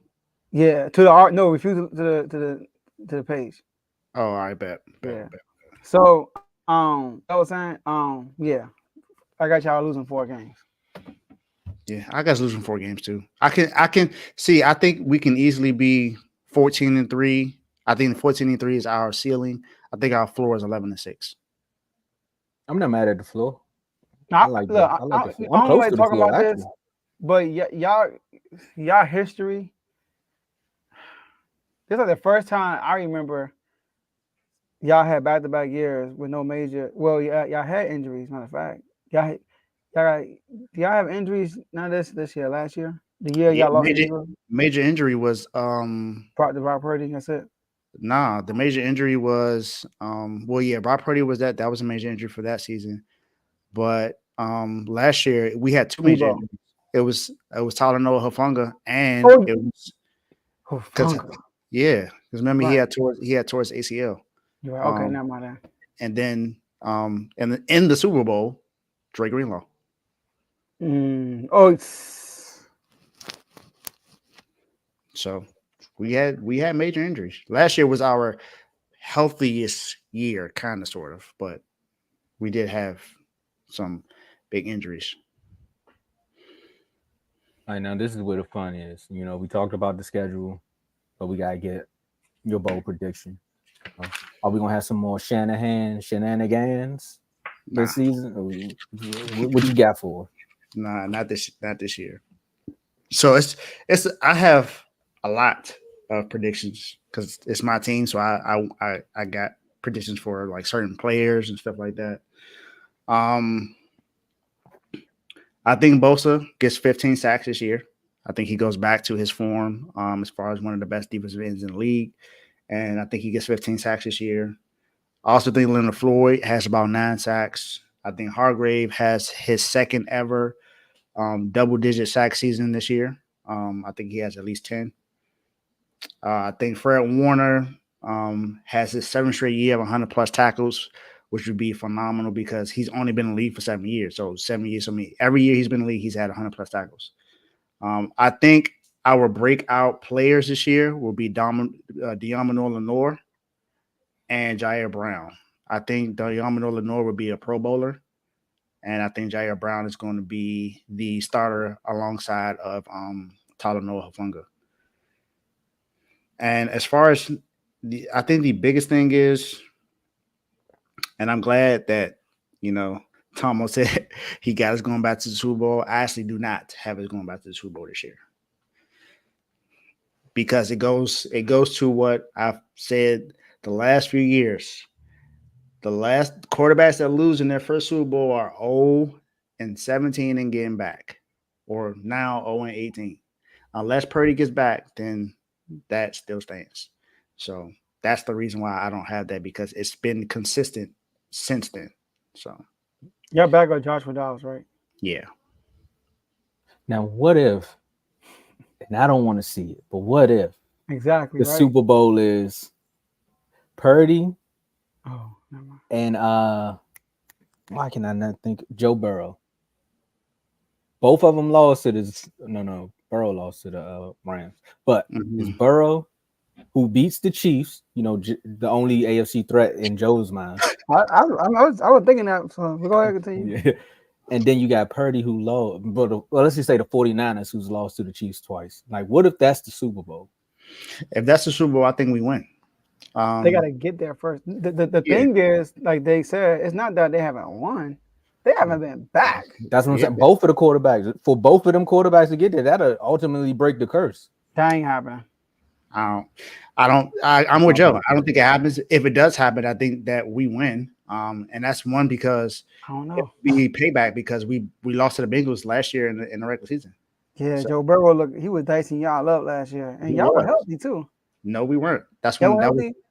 S4: Yeah, to the art. No, refuse to to the page.
S3: Oh, I bet.
S4: Yeah. So, I was saying, yeah, I got y'all losing 4 games.
S3: Yeah, I got losing 4 games too. I can see. I think we can easily be 14-3. I think 14-3 is our ceiling. I think our floor is 11-6.
S2: I'm not mad at the floor.
S4: Now,
S2: I like
S4: look,
S2: the floor.
S4: I
S2: I'm
S4: don't
S2: close
S4: like
S2: to the
S4: talking
S2: floor
S4: about
S2: actually.
S4: this, but y'all history. This is like the first time I remember y'all had back-to-back years with no major. Well, y'all had injuries. Matter of fact, y'all have injuries. Not this year, last year, the year
S3: Yeah,
S4: y'all lost to Eagles.
S3: major injury was
S4: Brock Purdy. That's it.
S3: nah. The major injury was well, yeah, Brock Purdy was that was a major injury for that season. But last year we had 2 major
S4: Debo.
S3: injuries. It was Tyler Noah Hufanga, and
S4: Oh,
S3: it was because
S4: Funga.
S3: because remember
S4: Right.
S3: he had towards ACL.
S4: You're right. Okay, never mind that.
S3: And then and in the Super Bowl, Dre Greenlaw.
S4: Oh,
S3: So we had major injuries. Last year was our healthiest year, kind of sort of, but we did have some big injuries.
S2: All right, now this is where the fun is. You know, we talked about the schedule, but we gotta get your bold prediction. Are we gonna have some more Shanahan shenanigans
S3: Nah,
S2: this season? What you got for?
S3: nah, not this year. So it's I have a lot of predictions because it's my team. So I got predictions for like certain players and stuff like that. Um, I think Bosa gets 15 sacks this year. I think he goes back to his form as far as one of the best defensive ends in the league, and I think he gets 15 sacks this year. I also think Leonard Floyd has about 9 sacks. I think Hargrave has his second ever double-digit sack season this year. I think he has at least 10. I think Fred Warner has his 7th straight year of 100-plus tackles, which would be phenomenal because he's only been in the league for 7 years. So 7 years. So every year he's been in the league, he's had 100-plus tackles. I think our breakout players this year will be Diamond Lenore and Jair Brown. I think Diamond Lenore will be a Pro Bowler, and I think Jair Brown is going to be the starter alongside of Tyler Noah Hufanga. And as far as I think the biggest thing is, and I'm glad that Tomo said he got us going back to the Super Bowl. I actually do not have us going back to the Super Bowl this year because it goes to what I've said the last few years. The last quarterbacks that lose in their first Super Bowl are 0-17 and getting back, or now 0-18. Unless Purdy gets back, then that still stands. So that's the reason why I don't have that because it's been consistent since then. So
S4: y'all back on Joshua Dobbs, right?
S3: yeah.
S2: Now, what if? And I don't want to see it, but what if
S4: Exactly.
S2: the
S4: right.
S2: Super Bowl is Purdy
S4: Oh, never mind.
S2: and why can I not think Joe Burrow? Both of them lost to the Burrow lost to the Rams, but it's Burrow who beats the Chiefs. You know, the only AFC threat in Joe's mind.
S4: I was thinking that. So we go ahead and continue.
S2: Yeah. And then you got Purdy who lost, but let's just say the 49ers who's lost to the Chiefs twice. Like, what if that's the Super Bowl?
S3: If that's the Super Bowl, I think we win.
S4: They got to get there first. The thing is, like they said, it's not that they haven't won. They haven't been back.
S2: That's what I'm saying. Both of the quarterbacks, for both of them quarterbacks to get there, that'll ultimately break the curse.
S4: That ain't happening.
S3: I'm with Joe. I don't think it happens. If it does happen, I think that we win. And that's one because
S4: I don't know.
S3: We payback because we lost to the Bengals last year in the regular season.
S4: Yeah, so, Joe Burrow he was dicing y'all up last year, and y'all were healthy too.
S3: No, we weren't. That's when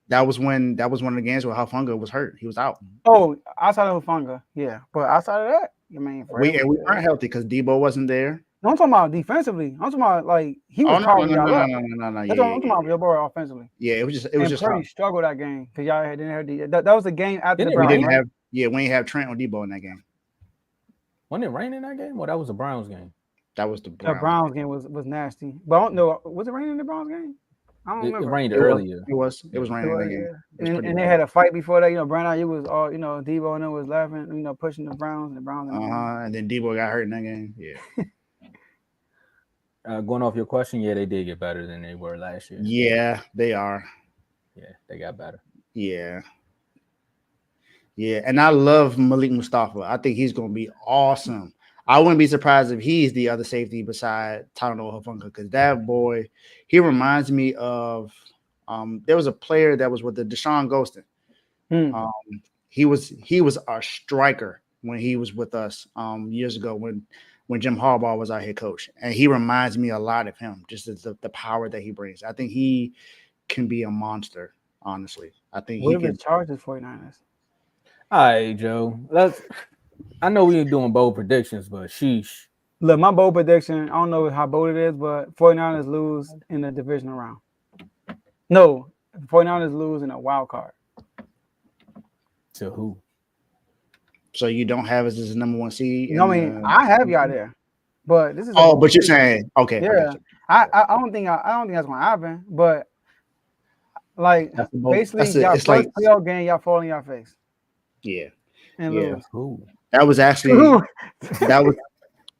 S3: that was one of the games where Hufanga was hurt. He was out.
S4: Oh, outside of Hufanga, yeah, but outside of that, I mean,
S3: we weren't healthy because Debo wasn't there.
S4: No, I'm talking about defensively. I'm talking about like he was carving y'all up. No. That's what I'm talking about. Joe Burrow offensively.
S3: Yeah, it was just
S4: pretty struggled that game because y'all didn't have that was the game after the Browns.
S3: We didn't have Trent or Debo in that game.
S2: Wasn't it rain in that game? Or that was the Browns game?
S3: That was the
S4: Browns game was nasty. But I don't know. Was it raining in the Browns game? I don't
S2: It
S4: remember.
S2: rained
S3: It was.
S2: earlier.
S3: It was raining that game.
S4: Yeah.
S3: It was
S4: And,
S3: pretty
S4: and they
S3: bad.
S4: had a fight before that. You know, Brandon, you was all, you know, Debo and them was laughing, you know, pushing the Browns and the Browns.
S3: And then Debo got hurt in that game. Yeah.
S2: Going off your question, yeah, they did get better than they were last year.
S3: Yeah, they are.
S2: Yeah, they got better.
S3: Yeah. Yeah, and I love Malik Mustafa. I think he's going to be awesome. I wouldn't be surprised if he's the other safety beside Talanoa Hufanga, because that boy, he reminds me of there was a player that was with the Deshaun Ghostin. He was our striker when he was with us years ago when Jim Harbaugh was our head coach, and he reminds me a lot of him, just the power that he brings. I think he can be a monster. Honestly, I think
S4: what
S3: he
S4: if
S3: can.
S4: it charges 49ers?
S2: All right, Joe. I know we ain't doing bold predictions, but sheesh.
S4: Look, my bold prediction, I don't know how bold it is, but 49ers lose in the divisional round. No, 49ers lose in a wild card.
S2: To who?
S3: So you don't have us as a number one seed?
S4: You know what I mean? I have y'all there, but this is.
S3: Oh, but you're saying okay?
S4: Yeah, I don't think that's gonna happen. But like basically, y'all first playoff game, y'all fall in your face.
S3: Yeah,
S4: and lose.
S2: Who?
S3: That was actually that was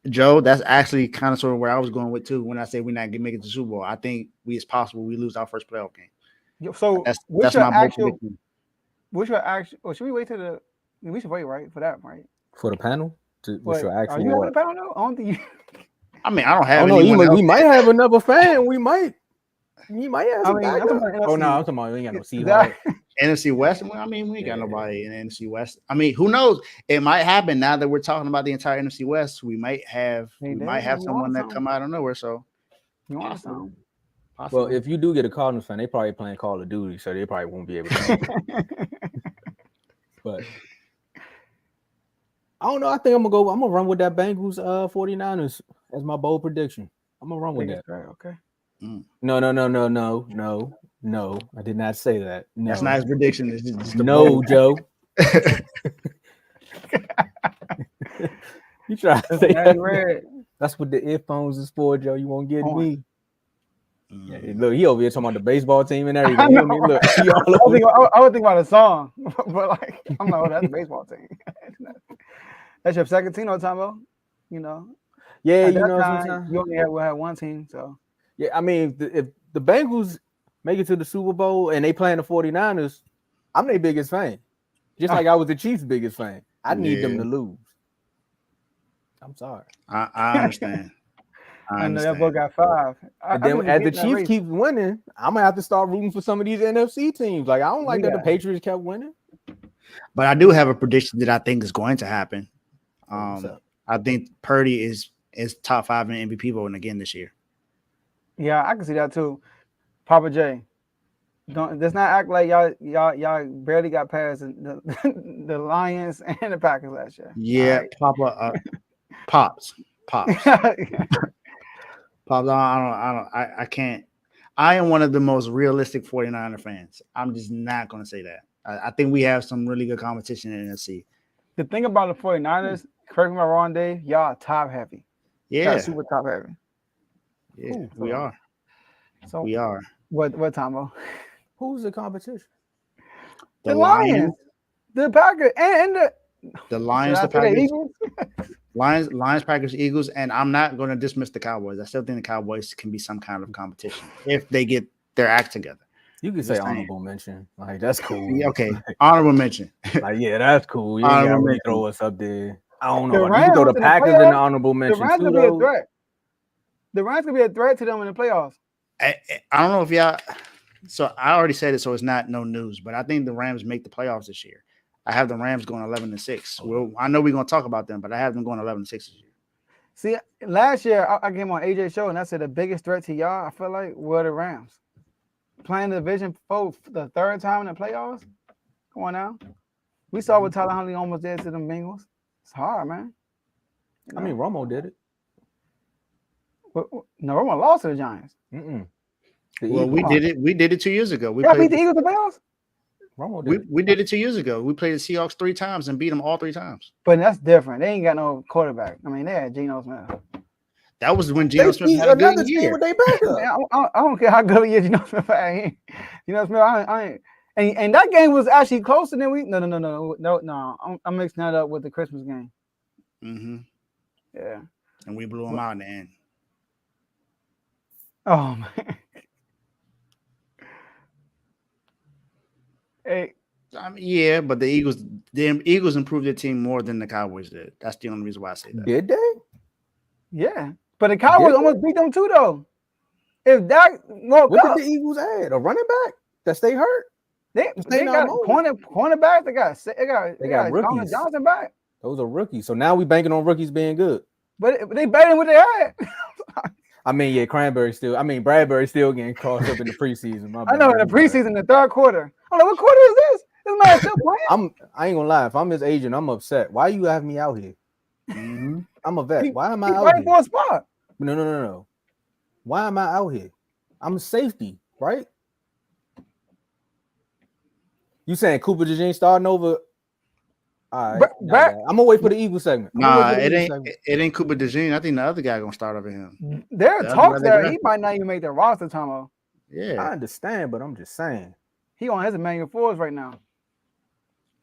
S3: Joe. That's actually kind of sort of where I was going with too. When I say we're not gonna make it to the Super Bowl, I think it's possible we lose our first playoff game.
S4: So
S3: that's my bold prediction.
S4: What's your actual? Or should we wait till the? We should wait, right, for that, right?
S2: For the panel? What's your actual?
S4: Are you on the panel now? I don't think you.
S3: I mean, I don't have.
S2: We might have another fan. We might. You might have.
S4: I mean, I'm
S2: talking about we ain't got no Seahawks.
S3: NFC West. I mean, we ain't got nobody in the NFC West. I mean, who knows? It might happen now that we're talking about the entire NFC West. We might have someone that come out of nowhere. So,
S4: you want some?
S2: Well, if you do get a Cardinals fan, they probably playing Call of Duty, so they probably won't be able to. But I don't know. I think I'm gonna run with that Bengals 49ers as my bold prediction. I'm gonna run with that.
S4: Right, okay.
S2: No. I did not say that. No.
S3: That's not his prediction. It's just
S2: no, Joe. You try to say that. That's what the earphones is for, Joe. You won't get me. Yeah, look, he over here talking about the baseball team and everything. Look,
S4: I would think about a song, but like I'm like, oh, that's a baseball team. That's your second team, Tomo. You know.
S2: Yeah,
S4: at
S2: you know.
S4: Time, you only have one team, so.
S2: Yeah, I mean, if the Bengals make it to the Super Bowl and they playing the 49ers, I'm their biggest fan. Just like I was the Chiefs' biggest fan. I need them to lose. I'm sorry.
S3: I understand.
S4: I know that boy got 5.
S2: And then as the Chiefs keep winning, I'm gonna have to start rooting for some of these NFC teams. Like I don't like that the Patriots kept winning.
S3: But I do have a prediction that I think is going to happen. I think Purdy is top 5 in MVP voting again this year.
S4: Yeah, I can see that too. Papa J, let's not act like y'all barely got past the Lions and the Packers last year.
S3: Yeah, right. Papa, Pops. Pops, I can't. I am one of the most realistic 49er fans. I'm just not going to say that. I think we have some really good competition in the NFC.
S4: The thing about the 49ers, correct me if I'm wrong, Dave, y'all top heavy.
S3: Yeah.
S4: Y'all super top heavy.
S3: Yeah, we are.
S4: So
S3: we are.
S4: What Tomo?
S2: Who's the competition?
S4: The Lions, the Packers, and
S3: the Lions, the Packers. Lions, Packers, Eagles, and I'm not going to dismiss the Cowboys. I still think the Cowboys can be some kind of competition if they get their act together.
S2: You can say honorable mention. Like, that's cool.
S3: Yeah, okay. Honorable mention.
S2: Like, yeah, that's cool. You ain't gotta really throw us up there. I don't know. You can throw the Packers in the honorable mention.
S4: The Rams could be a threat. The Rams could be a threat to them in the playoffs.
S3: I don't know if y'all. So I already said it, so it's not no news. But I think the Rams make the playoffs this year. I have the Rams going 11-6. Well, I know we're gonna talk about them, but I have them going 11-6 this year.
S4: See, last year I came on AJ's show and I said the biggest threat to y'all, I feel like, were the Rams. Playing the division for the 3rd time in the playoffs. Come on now. We saw what Tyler Huntley almost did to them Bengals. It's hard, man.
S2: You know? I mean, Romo did it.
S4: No, Romo lost to the Giants.
S3: Well, we did it. We did it 2 years ago. We
S4: beat the Eagles the playoffs.
S2: Romo did
S3: we did it 2 years ago. We played the Seahawks 3 times and beat them all 3 times.
S4: But that's different. They ain't got no quarterback. I mean, they had Geno Smith.
S3: That was when
S2: They
S3: Geno Smith
S2: beat
S3: had a good
S2: another team
S3: year.
S2: with their backup.
S4: Man, I don't care how good he is. Smith, I ain't. And that game was actually closer than we. No. I'm mixing that up with the Christmas game.
S3: Mm-hmm.
S4: Yeah.
S3: And we blew them out in the end.
S4: Oh man. Hey.
S3: I mean, yeah, but the Eagles improved their team more than the Cowboys did. That's the only reason why I say that.
S2: Did they?
S4: Yeah. But the Cowboys almost beat them too, though. If that woke
S2: what
S4: up,
S2: did the Eagles add? A running back that stay hurt?
S4: they got cornerback. They got
S2: rookies.
S4: Thomas Johnson back.
S2: Those are rookies. So now we banking on rookies being good.
S4: But they better than what they had.
S2: I mean, yeah, Bradbury still getting crossed up in the preseason.
S4: I know in the preseason, the third quarter. I'm like, what quarter is this? This man still playing.
S2: I ain't gonna lie. If I'm his agent, I'm upset. Why you have me out here?
S3: Mm-hmm.
S2: I'm a vet. Why am I
S4: He's
S2: out
S4: fighting
S2: here?
S4: for a spot.
S2: No. Why am I out here? I'm a safety, right? You saying Cooper DeJean starting over? All right, I'm gonna wait for the Eagles segment.
S3: Nah, it ain't Cooper DeJean. I think the other guy gonna start over him.
S4: There are talks that he might not even make the roster, Tomo.
S3: Yeah,
S2: I understand, but I'm just saying
S4: he on his Emmanuel Forbes right now.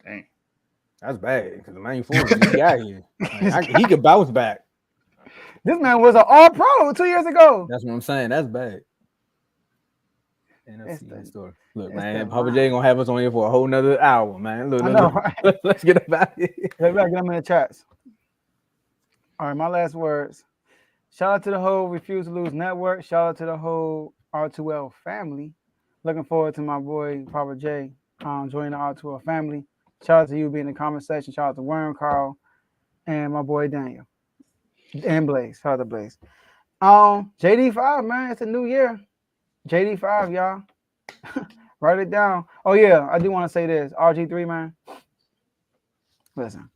S3: Dang,
S2: that's bad because Emmanuel Forbes he out here. He could bounce back.
S4: This man was an All-Pro 2 years ago.
S2: That's what I'm saying. That's bad. NFC story. Look, man, Papa J gonna have us on here for a whole nother hour, man. Look, right? Let's get about it.
S4: Let's get them in the chats. All right, my last words. Shout out to the whole Refuse to Lose network. Shout out to the whole R2L family. Looking forward to my boy Papa J joining the R2L family. Shout out to you being in the comment section. Shout out to Worm, Carl, and my boy Daniel. And Blaze. Shout out to Blaze. JD5, man, it's a new year. JD5, y'all. Write it down. Oh, yeah, I do want to say this. RG3, man. Listen.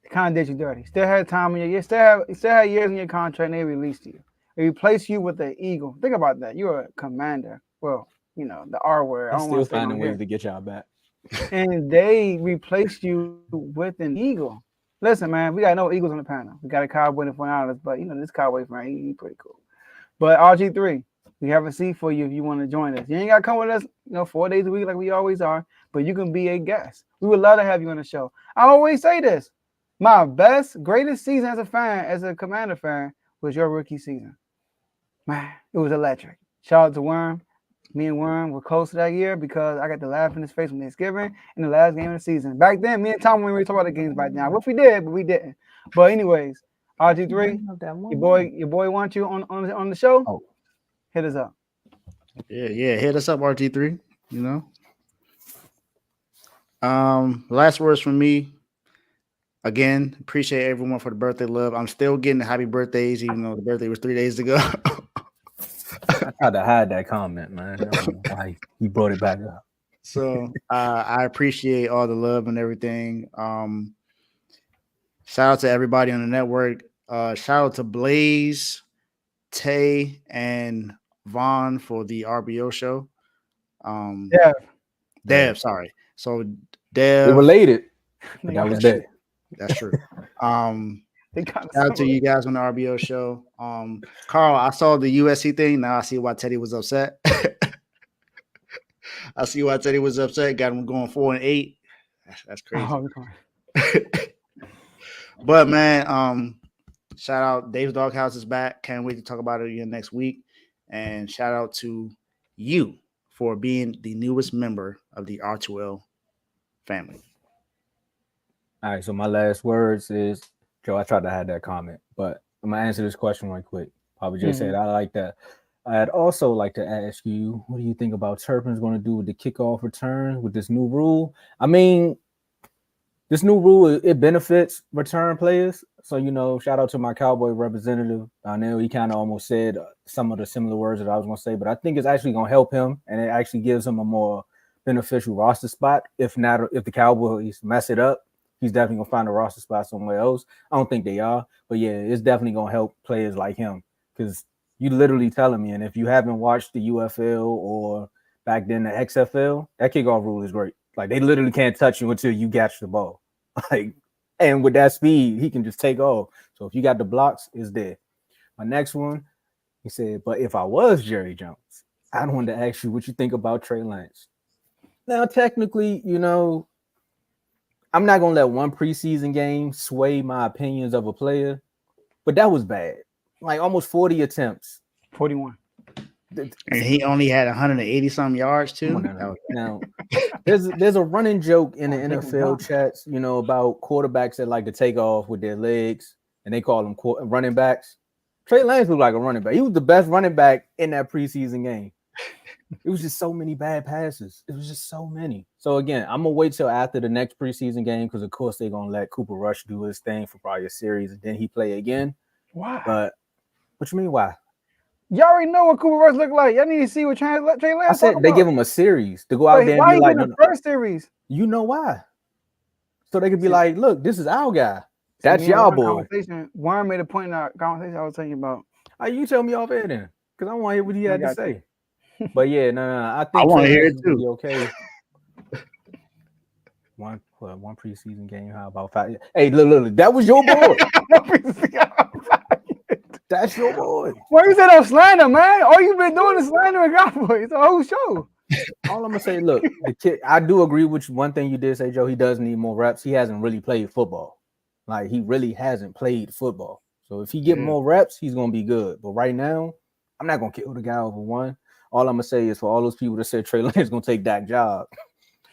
S4: It kind of did you dirty. Still had time in your year. Still had years in your contract, and they released you. They replaced you with the Eagle. Think about that. You're a commander. Well, you know, the R word.
S2: I'm still finding ways to get y'all back.
S4: And they replaced you with an Eagle. Listen, man, we got no Eagles on the panel. We got a Cowboy in the finals, but you know this Cowboy fan, he pretty cool. But RG3, we have a seat for you if you want to join us. You ain't got to come with us, 4 days a week like we always are, but you can be a guest. We would love to have you on the show. I always say this: my greatest season as a fan, as a Commander fan, was your rookie season. Man, it was electric. Shout out to Worm. Me and Worm were close to that year because I got to laugh in his face when Thanksgiving in the last game of the season. Back then, me and Tom we were talking about the games right now, which we did, but we didn't. But anyways, RG3, your boy wants you on the show.
S2: Oh.
S4: Hit us up.
S3: Yeah, hit us up, RG3. Last words from me. Again, appreciate everyone for the birthday love. I'm still getting the happy birthdays, even though the birthday was 3 days ago.
S2: I tried to hide that comment, man. I don't know why he brought it back up.
S3: So I appreciate all the love and everything. Shout out to everybody on the network. Shout out to Blaze, Tay, and Vaughn for the RBO show. Dev, sorry. So Dev.
S2: They related. That was that.
S3: That's true. Shout out to you guys on the RBO show. Carl, I saw the USC thing. Now I see why Teddy was upset. Got him going 4-8. That's crazy. But man, shout out Dave's Doghouse is back. Can't wait to talk about it again next week. And shout out to you for being the newest member of the R2L family.
S2: All right, so my last words is, Joe, I tried to hide that comment, but I'm going to answer this question right quick. Papa J said, I like that. I'd also like to ask you, what do you think about Turpin's going to do with the kickoff return with this new rule? I mean, this new rule, it benefits return players. So, shout out to my Cowboy representative. I know he kind of almost said some of the similar words that I was going to say, but I think it's actually going to help him, and it actually gives him a more beneficial roster spot. If the Cowboys mess it up, he's definitely going to find a roster spot somewhere else. I don't think they are, but yeah, it's definitely going to help players like him because you literally telling me, and if you haven't watched the UFL or back then the XFL, that kickoff rule is great. Like, they literally can't touch you until you catch the ball. Like, And with that speed, he can just take off. So if you got the blocks, it's there. My next one, he said, but if I was Jerry Jones, I wanted to ask you what you think about Trey Lance. Now, technically, I'm not going to let one preseason game sway my opinions of a player, but that was bad. Like almost 40 attempts.
S4: 41.
S3: And he only had 180 some yards too.
S2: Now, there's a running joke in the NFL chats, about quarterbacks that like to take off with their legs, and they call them running backs. Trey Lance looked like a running back. He was the best running back in that preseason game. It was just so many bad passes. It was just so many. So again, I'm gonna wait till after the next preseason game because of course they're gonna let Cooper Rush do his thing for probably a series, and then he play again.
S4: Why?
S2: But what you mean why?
S4: Y'all already know what Cooper Rush look like. Y'all need to see what Trey Lance.
S2: I said they give him a series to go out there and be like,
S4: the first series?
S2: You know why? So they could be like, look, this is our guy. That's y'all boy.
S4: Warren made a point in our conversation I was telling you about.
S2: You tell me off air then, because I want to hear what he had to say. But yeah, no, I think
S3: I want to hear it too.
S2: Okay. One preseason game. How about 5? Hey, look, that was your boy. That's your boy.
S4: Why you said I'm slander, man? All you've been doing is slandering Cowboys the whole show.
S2: All I'm gonna say, look, the kid. I do agree with one thing you did say, Joe. He does need more reps. He hasn't really played football. Like he really hasn't played football. So if he get more reps, he's gonna be good. But right now, I'm not gonna kill the guy over one. All I'm gonna say is for all those people that said Trey Lance is gonna take that job,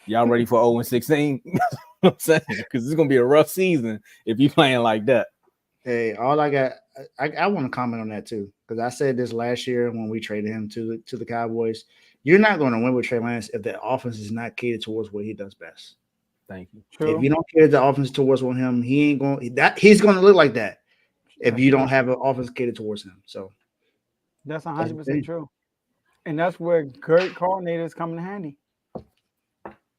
S2: y'all ready for 0-16? That's what I'm saying, because it's gonna be a rough season if you playing like that.
S3: Hey, all I got, I want to comment on that too, because I said this last year when we traded him to the Cowboys. You're not going to win with Trey Lance if the offense is not catered towards what he does best.
S2: Thank you.
S3: True. If you don't cater the offense towards him, he's going to look like that if you don't have an offense catered towards him. So
S4: that's 100% true. And that's where great coordinators come in handy.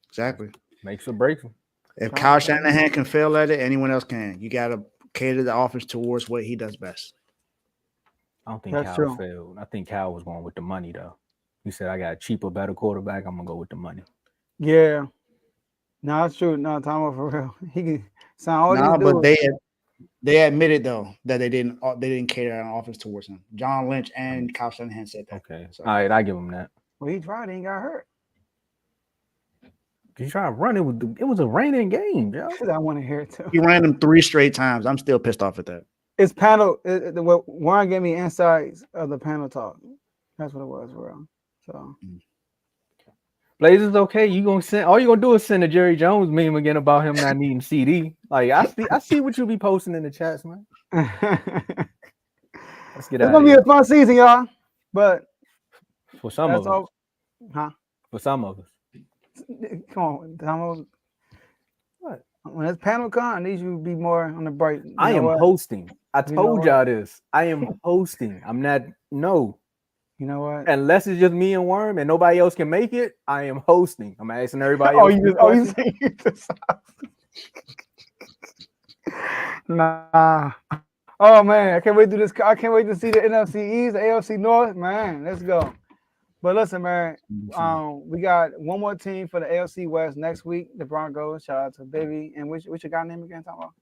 S3: Exactly.
S2: Makes or breaks them.
S3: If Kyle Shanahan can fail at it, anyone else can. You got to cater the offense towards what he does best.
S2: I don't think Kyle failed. I think Kyle was going with the money, though. He said, I got a cheaper, better quarterback. I'm going to go with the money.
S4: Yeah. No, that's true. No, Tomo, for real. He can sound all
S3: but they admitted, though, that they didn't cater an offense towards him. John Lynch and Kyle Shanahan said that.
S2: Okay. So. All right, I give him that.
S4: Well, he tried. He ain't got hurt.
S2: He tried to run it. It was a raining game, Joe.
S4: I want to hear it, too.
S3: He ran them 3 straight times. I'm still pissed off at that.
S4: It's panel. Warren gave me insights of the panel talk. That's what it was, bro. So,
S2: Blazers, okay. You gonna send? All you gonna do is send a Jerry Jones meme again about him not needing CD. Like I see what you be posting in the chats, man. Let's get out. It's
S4: gonna be a fun season, y'all. But
S2: for some of us,
S4: huh?
S2: For some of us,
S4: come on, Tomo. What? When this panel comes, I need you to be more on the bright.
S2: I am hosting. I told y'all this. I am hosting. I'm not. No.
S4: You know what?
S2: Unless it's just me and Worm and nobody else can make it, I am hosting. I'm asking everybody else.
S4: You saying you just Nah. Oh man, I can't wait to do this. I can't wait to see the NFC East, the AFC North. Man, let's go. But listen, man, we got one more team for the AFC West next week. The Broncos. Shout out to Baby. And what's your guy name again? Talking about?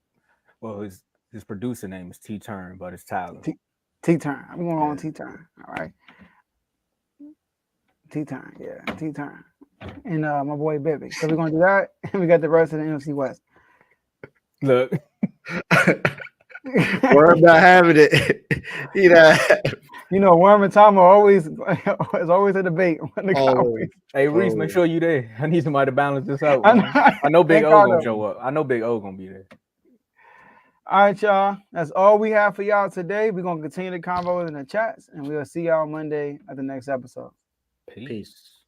S2: Well, his producer name is T-Turn, but it's Tyler.
S4: T-Turn. I'm going on T-Turn. All right. T-Turn. Yeah, T-Turn. And my boy Baby. So we're going to do that. And we got the rest of the NFC West.
S2: Look.
S3: Worm not having it.
S4: You know, Worm and Tom are always a debate.
S2: Hey, Reese, make sure you there. I need somebody to balance this out. I know Big O gonna show up. I know Big O gonna be there.
S4: All right, y'all. That's all we have for y'all today. We're gonna continue the convo in the chats, and we'll see y'all Monday at the next episode.
S2: Peace.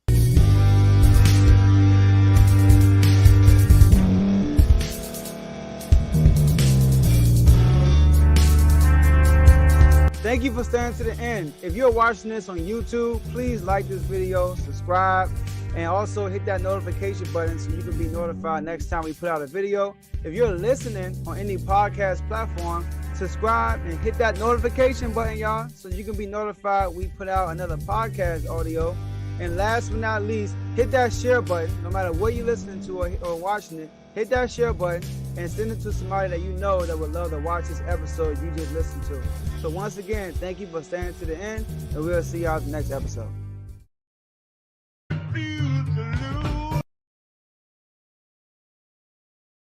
S4: Thank you for staying to the end. If you're watching this on YouTube, please like this video, subscribe, and also hit that notification button so you can be notified next time we put out a video. If you're listening on any podcast platform, subscribe and hit that notification button, y'all, so you can be notified we put out another podcast audio. And last but not least, hit that share button. No matter what you're listening to or watching it, hit that share button and send it to somebody that you know that would love to watch this episode you just listened to. So once again, thank you for staying to the end, and we'll see y'all the next episode.